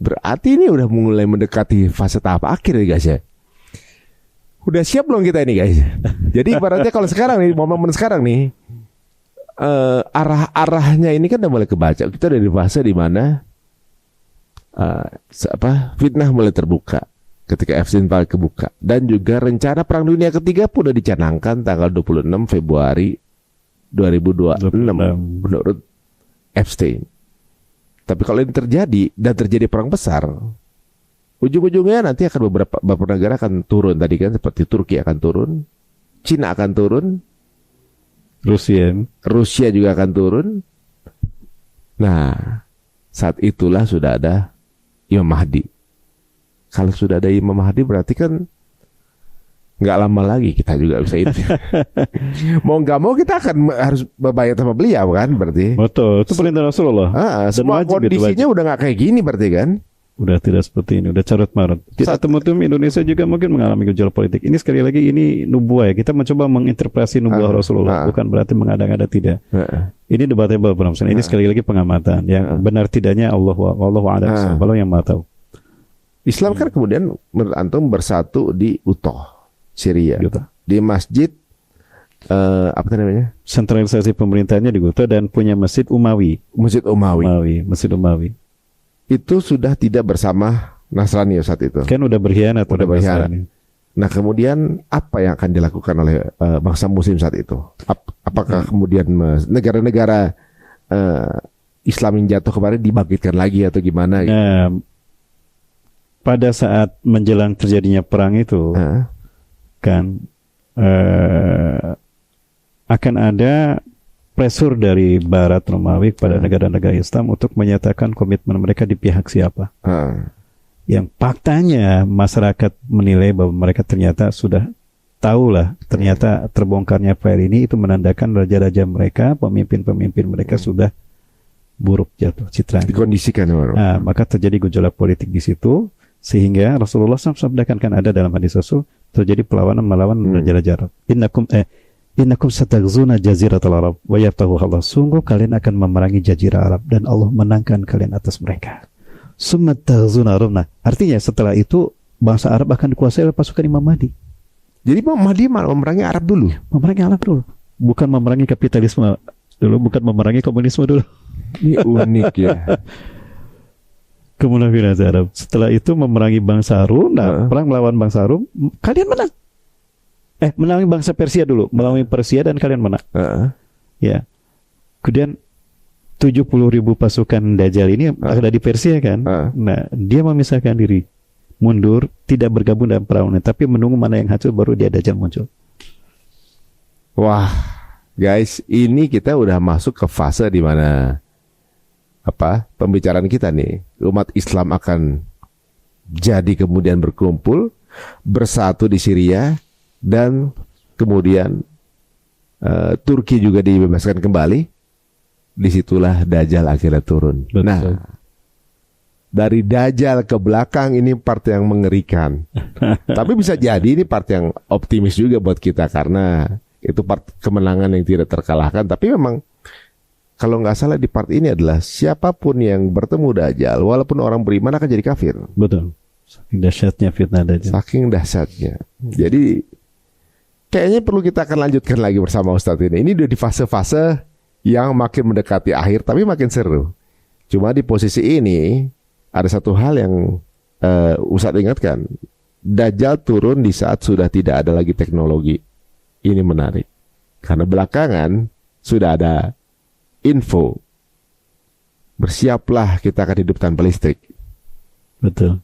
Berarti ini udah mulai mendekati fase tahap akhir ya guys ya. Udah siap belum kita ini guys? Jadi ibaratnya kalau sekarang nih, momen sekarang nih, arah-arahnya ini kan udah mulai kebaca. Kita udah di fase di mana fitnah mulai terbuka ketika F-16 kebuka, dan juga rencana perang dunia ketiga pun udah dicanangkan tanggal 26 Februari 2026 menurut Epstein. Tapi kalau ini terjadi dan terjadi perang besar, ujung-ujungnya nanti akan beberapa negara akan turun tadi kan, seperti Turki akan turun, Cina akan turun, Rusia juga akan turun. Nah, saat itulah sudah ada Imam Mahdi. Kalau sudah ada Imam Mahdi berarti kan nggak lama lagi kita juga bisa itu. Mau nggak mau kita akan harus berbayar sama beliau kan berarti. Betul, itu perintah Rasulullah. Semua kondisinya udah nggak kayak gini berarti kan. Udah tidak seperti ini, udah carut marut. Tidak temu-temu Indonesia juga mungkin mengalami gejolak politik. Ini sekali lagi ini nubuah ya. Kita mencoba menginterpretasi nubuah Rasulullah, bukan berarti mengada-ngada tidak. Ini debatable Bram. Ini sekali lagi pengamatan. Yang benar tidaknya Allahu a'lam. Kalau yang mau tahu. Islam kan kemudian menurut antum bersatu di Utoh, Syria. Di masjid apa namanya? Sentralisasi pemerintahnya di Utoh dan punya Masjid Umawi. Masjid Umawi. Itu sudah tidak bersama Nasrani saat itu. Kan udah berkhianat. Nah kemudian apa yang akan dilakukan oleh bangsa Muslim saat itu? Apakah kemudian negara-negara Islam yang jatuh kemarin dibangkitkan lagi atau gimana? Nah, pada saat menjelang terjadinya perang itu, kan akan ada pressure dari Barat Romawi kepada negara-negara Islam untuk menyatakan komitmen mereka di pihak siapa. Yang faktanya masyarakat menilai bahwa mereka ternyata sudah tahulah, ternyata terbongkarnya file ini itu menandakan raja-raja mereka, pemimpin-pemimpin mereka sudah buruk jatuh citranya. Dikondisikan. Nah, maka terjadi gejolak politik di situ, sehingga Rasulullah SAW sabdakan, kan ada dalam hadis Rasul, terjadi perlawanan melawan raja-raja Arab. Innakum sataghzuna jaziratal Arab wa yaftahu Allah. Sungguh kalian akan memerangi jazirah Arab dan Allah menangkan kalian atas mereka. Summa taghzuna Arabna. Artinya setelah itu bangsa Arab akan dikuasai oleh pasukan Imam Mahdi. Jadi Imam Mahdi memerangi Arab dulu. Memerangi Arab dulu. Bukan memerangi kapitalisme dulu, bukan memerangi komunisme dulu. Ini unik ya. Kemunafikan Arab. Setelah itu memerangi bangsa Rum. Nah, perang melawan bangsa Rum, kalian menang. Melalui bangsa Persia dulu, melalui Persia dan kalian menang. Ya. Kemudian 70.000 pasukan Dajjal ini ada di Persia kan. Nah, dia memisahkan diri, mundur, tidak bergabung dalam perang ini, tapi menunggu mana yang hancur baru dia Dajjal muncul. Wah, guys, ini kita udah masuk ke fase di mana pembicaraan kita nih, umat Islam akan jadi kemudian berkumpul bersatu di Syria. Dan kemudian Turki juga dibebaskan kembali. Disitulah Dajjal akhirnya turun. Betul. Nah, dari Dajjal ke belakang ini part yang mengerikan. Tapi bisa jadi ini part yang optimis juga buat kita, karena itu part kemenangan yang tidak terkalahkan. Tapi memang kalau nggak salah di part ini adalah siapapun yang bertemu Dajjal, walaupun orang beriman, akan jadi kafir. Betul. Saking dahsyatnya fitnah Dajjal. Saking dahsyatnya. Jadi kayaknya perlu kita akan lanjutkan lagi bersama Ustadz ini. Ini udah di fase-fase yang makin mendekati akhir, tapi makin seru. Cuma di posisi ini ada satu hal yang Ustadz ingatkan. Dajjal turun di saat sudah tidak ada lagi teknologi. Ini menarik. Karena belakangan sudah ada info. Bersiaplah, kita akan hidup tanpa listrik. Betul.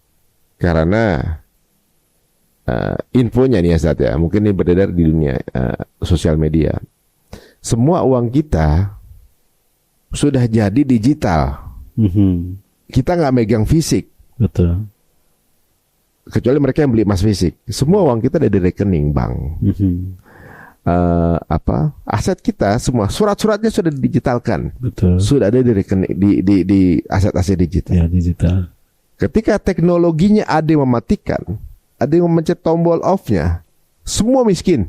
Karena infonya nih ya Ustaz ya, mungkin ini beredar di dunia sosial media. Semua uang kita sudah jadi digital. Kita nggak megang fisik. Betul. kecuali mereka yang beli emas fisik, semua uang kita ada di rekening bank. Aset kita semua surat-suratnya sudah digitalkan. Betul. Sudah ada di rekening di aset-aset digital. Ya, digital. Ketika teknologinya ada yang mematikan, ada yang memencet tombol off-nya, semua miskin.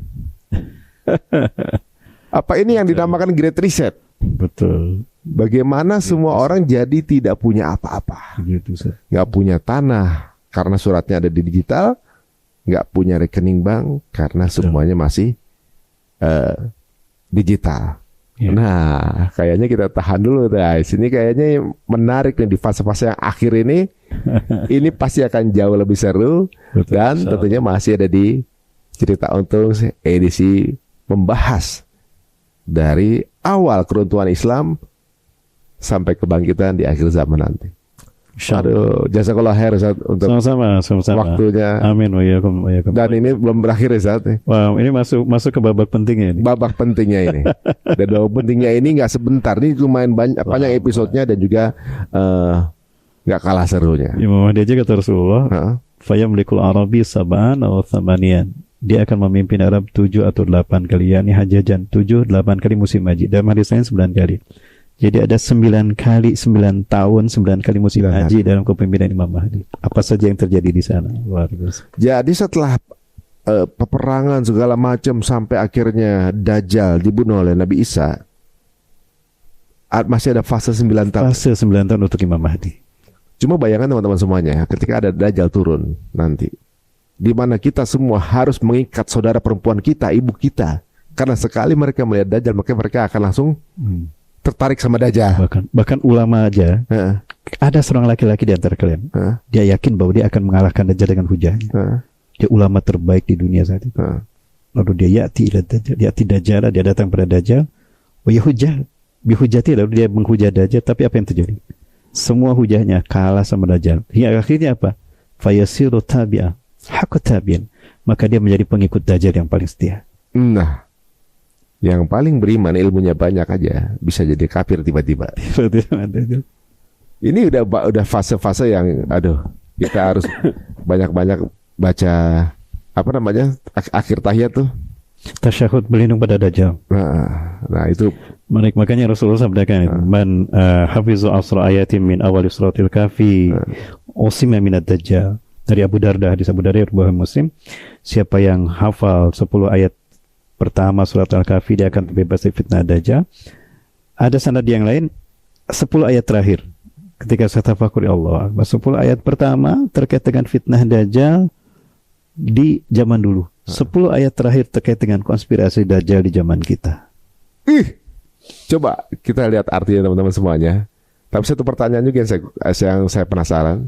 Apa ini yang dinamakan Great Reset? Betul. Bagaimana semua orang jadi tidak punya apa-apa, Gitu, Ustaz. nggak punya tanah karena suratnya ada di digital, nggak punya rekening bank karena semuanya masih digital. Ya. Nah, kayaknya kita tahan dulu guys. Ini kayaknya menarik nih di fase-fase yang akhir ini. Ini pasti akan jauh lebih seru. Betul, Dan insya tentunya masih ada di Cerita Untung edisi membahas dari awal keruntuhan Islam sampai kebangkitan di akhir zaman nanti. Insya Allah. Aduh, jazakallah khair Ustaz untuk Sama-sama. waktunya. Amin wa iyyakum wa iyyakum. Dan ini belum berakhir Ustaz. Wow, ini masuk ke babak pentingnya ini. Babak pentingnya ini. Dan babak pentingnya ini nggak sebentar. Ini lumayan banyak panjang episodenya dan juga nggak kalah serunya. Imam Mahdi aja kata Rasulullah, Heeh. fayamlikul arabi sab'an atau thamanian. Dia akan memimpin Arab 7 atau 8 kali, yakni hajajan 7-8 kali musim haji. Dalam hadis lain 9 kali. Jadi ada 9 kali, 9 tahun, 9 kali musim haji dalam kepemimpinan Imam Mahdi. Apa saja yang terjadi di sana? Luar biasa. Jadi setelah peperangan segala macam sampai akhirnya Dajjal dibunuh oleh Nabi Isa, masih ada fase 9 tahun. Fase 9 tahun untuk Imam Mahdi. Cuma bayangkan teman-teman semuanya, ketika ada Dajjal turun nanti, di mana kita semua harus mengikat saudara perempuan kita, ibu kita, karena sekali mereka melihat Dajjal, maka mereka akan langsung tertarik sama Dajjal. Bahkan ulama aja, ada seorang laki-laki di antara kalian, dia yakin bahwa dia akan mengalahkan Dajjal dengan hujahnya. Dia ulama terbaik di dunia saat itu. Lalu dia ya'ti Dajjal, dia datang pada Dajjal, bihujati, lalu dia menghujah Dajjal. Tapi apa yang terjadi? Semua hujahnya kalah sama Dajjal. Hingga akhirnya apa? Fayasiru tabi'ah, hakut tabi'in. Maka dia menjadi pengikut Dajjal yang paling setia. Nah, yang paling beriman ilmunya banyak aja bisa jadi kafir tiba-tiba. Ini udah fase-fase yang kita harus banyak-banyak baca akhir tahiyat tuh. Tasyahud berlindung pada Dajjal. Nah itu makanya Rasulullah sabdakan man hafizu asra ayatin min awal suratil kafi usima minad Dajjal. Dari Abu Darda, hadis Abu Darda riwayat Muslim, siapa yang hafal 10 ayat pertama surat Al-Kahfi dia akan terbebas dari fitnah Dajjal. Ada sanad yang lain 10 ayat terakhir ketika saya tafakkur Allah, 10 ayat pertama terkait dengan fitnah Dajjal di zaman dulu, 10 ayat terakhir terkait dengan konspirasi Dajjal di zaman kita. Coba kita lihat artinya teman-teman semuanya. Tapi satu pertanyaan juga yang saya penasaran.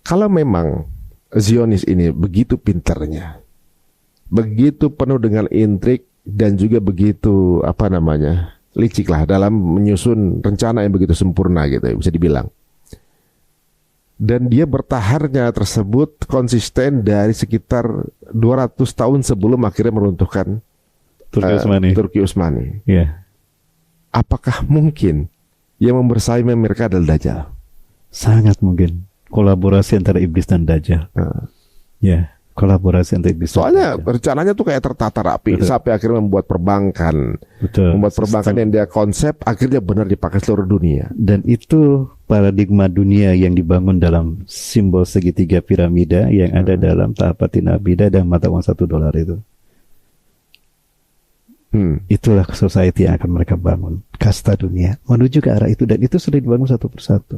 Kalau memang Zionis ini begitu pintarnya, begitu penuh dengan intrik dan juga begitu licik lah dalam menyusun rencana yang begitu sempurna gitu, bisa dibilang. Dan dia bertahannya tersebut konsisten dari sekitar 200 tahun sebelum akhirnya meruntuhkan Turki Utsmani. Yeah. Apakah mungkin yang membersaimi mereka adalah Dajjal? Sangat mungkin. Kolaborasi antara iblis dan Dajjal. Ya, kolaborasi antara iblis. Soalnya rencananya tuh kayak tertata rapi. Betul. Sampai akhirnya membuat perbankan. Betul. Membuat perbankan yang dia konsep akhirnya benar dipakai seluruh dunia. Dan itu paradigma dunia yang dibangun dalam simbol segitiga piramida yang ada dalam tahapatin abida dan mata uang $1 itu. Itulah society yang akan mereka bangun, kasta dunia menuju ke arah itu, dan itu sudah dibangun satu persatu.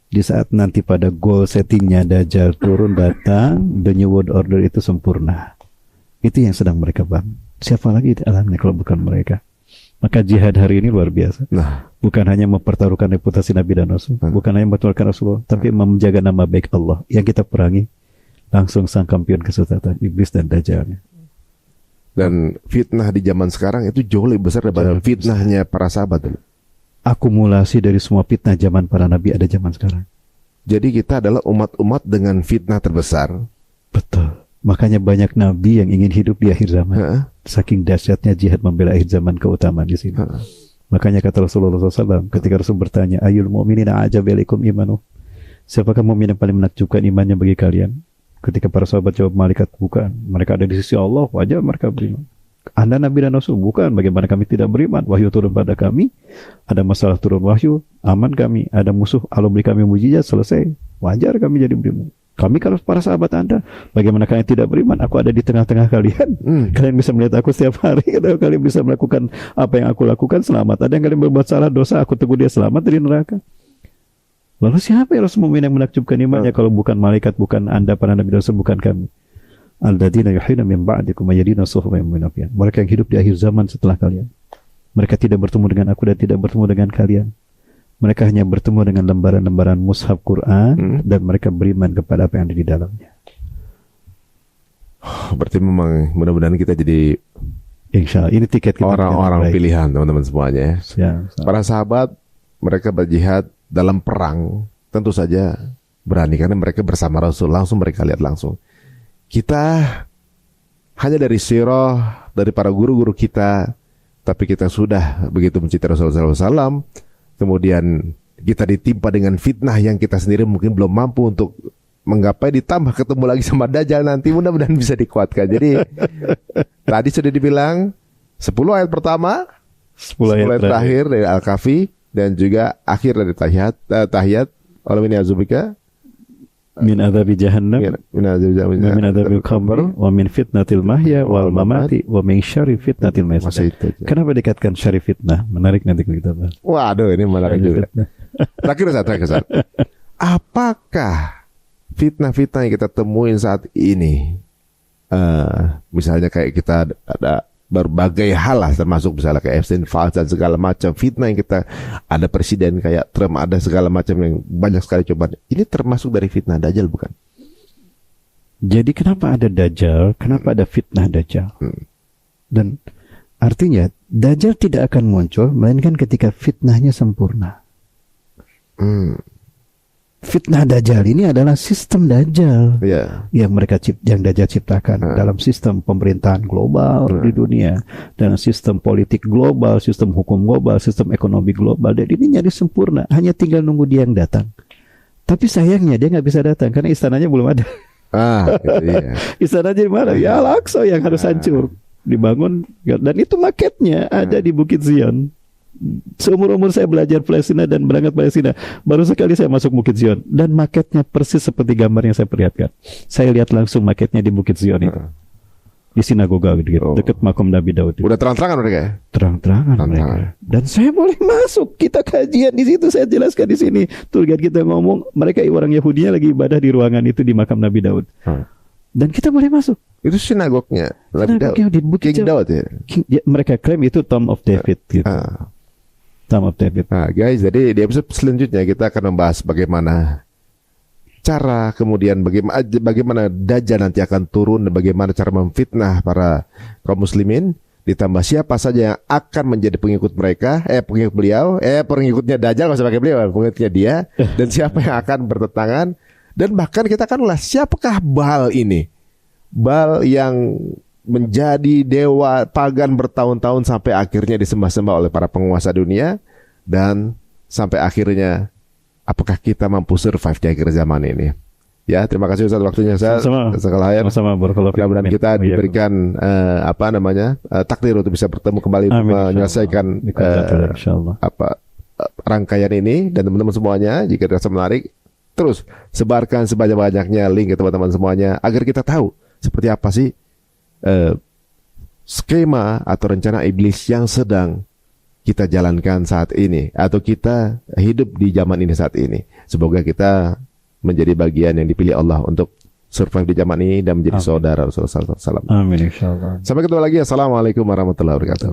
Di saat nanti pada goal settingnya Dajjal turun datang, the new world order itu sempurna. Itu yang sedang mereka bangun. Siapa lagi di alamnya kalau bukan mereka? Maka jihad hari ini luar biasa. Bukan hanya mempertaruhkan reputasi Nabi dan Rasul, bukan hanya mempertaruhkan Rasulullah, tapi menjaga nama baik Allah. Yang kita perangi langsung sang kampion kesesatan iblis dan Dajjalnya. Dan fitnah di zaman sekarang itu jauh lebih besar daripada fitnahnya para sahabat. Akumulasi dari semua fitnah zaman para nabi ada zaman sekarang. Jadi kita adalah umat-umat dengan fitnah terbesar. Betul. Makanya banyak nabi yang ingin hidup di akhir zaman. Saking dahsyatnya jihad membela akhir zaman, keutamaan di sini. Makanya kata Rasulullah SAW ketika Rasul bertanya, ayul mu'minina ajab ilaikum imanu, siapakah mu'min yang paling menakjubkan imannya bagi kalian? Ketika para sahabat jawab malaikat bukan, mereka ada di sisi Allah, wajar mereka beriman. Anda Nabi dan Rasul bukan, bagaimana kami tidak beriman? Wahyu turun pada kami, ada masalah turun wahyu, aman kami, ada musuh, Allah beri kami mujizat, selesai. Wajar kami jadi beriman. Kami kalau para sahabat Anda, bagaimana kalian tidak beriman? Aku ada di tengah-tengah kalian. Kalian bisa melihat aku setiap hari. Kalian bisa melakukan apa yang aku lakukan, selamat. Ada yang kalian berbuat salah dosa, aku tegur dia selamat dari neraka. Lalu siapa yang harus mukmin yang menakjubkan imannya kalau bukan malaikat, bukan Anda para Nabi dan Rasul, bukan kami? Alladzina yuhyuna min ba'dikum ayyadina suhba munafiqin. Mereka yang hidup di akhir zaman setelah kalian. Mereka tidak bertemu dengan aku dan tidak bertemu dengan kalian. Mereka hanya bertemu dengan lembaran-lembaran mushaf Quran dan mereka beriman kepada apa yang ada di dalamnya. Berarti memang mudah-mudahan kita jadi Insya Allah ini tiket kita orang-orang pilihan teman-teman semuanya. Ya, para sahabat mereka berjihad dalam perang tentu saja berani karena mereka bersama Rasul, langsung mereka lihat langsung. Kita hanya dari sirah, dari para guru-guru kita, tapi kita sudah begitu mencintai Rasulullah SAW, kemudian kita ditimpa dengan fitnah yang kita sendiri mungkin belum mampu untuk menggapai, ditambah ketemu lagi sama Dajjal nanti, mudah-mudahan bisa dikuatkan. Jadi tadi sudah dibilang 10 ayat pertama, 10 ayat terakhir dari Al-Kahfi, dan juga akhir dari tahiyat Allahumma azubika min adzabi jahannam min adzabil qabr wa min fitnatil mahya wal mamati wa min syarri fitnatil masih. Kenapa dikatakan syarri fitnah? Menarik nanti kita bahas. Waduh, ini menarik juga. Terakhir Ustaz. Apakah fitnah-fitnah yang kita temuin saat ini, misalnya kayak kita ada berbagai hal lah, termasuk misalnya kayak Epstein Files dan segala macam fitnah yang kita ada, presiden kayak Trump, ada segala macam yang banyak sekali cobaan. Ini termasuk dari fitnah Dajjal bukan? Jadi kenapa ada Dajjal? Kenapa ada fitnah Dajjal? Dan artinya Dajjal tidak akan muncul melainkan ketika fitnahnya sempurna. Fitnah Dajjal ini adalah sistem Dajjal yang yang Dajjal ciptakan dalam sistem pemerintahan global di dunia, dalam sistem politik global, sistem hukum global, sistem ekonomi global. Dan ini nyaris sempurna, hanya tinggal nunggu dia yang datang. Tapi sayangnya dia nggak bisa datang karena istananya belum ada. Istananya di mana? Ya Al-Aqsa yang harus hancur, dibangun, dan itu maketnya ada di Bukit Zion. Seumur-umur saya belajar Palestina dan berangkat Palestina, baru sekali saya masuk Bukit Zion dan maketnya persis seperti gambar yang saya perlihatkan. Saya lihat langsung maketnya di Bukit Zion itu, di sinagoga gitu, dekat makam Nabi Daud. Udah terang-terangan mereka ya? Terang-terangan mereka. Dan saya boleh masuk, kita kajian di situ, saya jelaskan di sini. Tuh lihat kita ngomong, mereka orang Yahudinya lagi ibadah di ruangan itu di makam Nabi Daud. Dan kita boleh masuk. Itu sinagognya di Bukit King Daud ya? Mereka klaim itu Tomb of David gitu. Tomb of David. Nah guys, jadi di episode selanjutnya kita akan membahas bagaimana cara, kemudian bagaimana Dajjal nanti akan turun, dan bagaimana cara memfitnah para kaum muslimin, ditambah siapa saja yang akan menjadi pengikut mereka, pengikut beliau, pengikutnya Dajjal, nggak usah pakai beliau, pengikutnya dia, dan siapa yang akan bertentangan, dan bahkan kita akan ulas siapakah Baal ini, Baal yang menjadi dewa pagan bertahun-tahun sampai akhirnya disembah-sembah oleh para penguasa dunia, dan sampai akhirnya apakah kita mampu survive di akhir zaman ini? Ya, terima kasih Ustaz waktunya saya. Sama-sama. Mudah-mudahan kita diberikan takdir untuk bisa bertemu kembali, menyelesaikan rangkaian ini, dan teman-teman semuanya jika dirasa menarik, terus sebarkan sebanyak-banyaknya link ke teman-teman semuanya agar kita tahu seperti apa sih skema atau rencana iblis yang sedang kita jalankan saat ini, atau kita hidup di zaman ini saat ini. Semoga kita menjadi bagian yang dipilih Allah untuk survive di zaman ini dan menjadi saudara Rasulullah SAW. Amin, insyaallah. Sampai ketemu lagi. Assalamualaikum warahmatullahi wabarakatuh.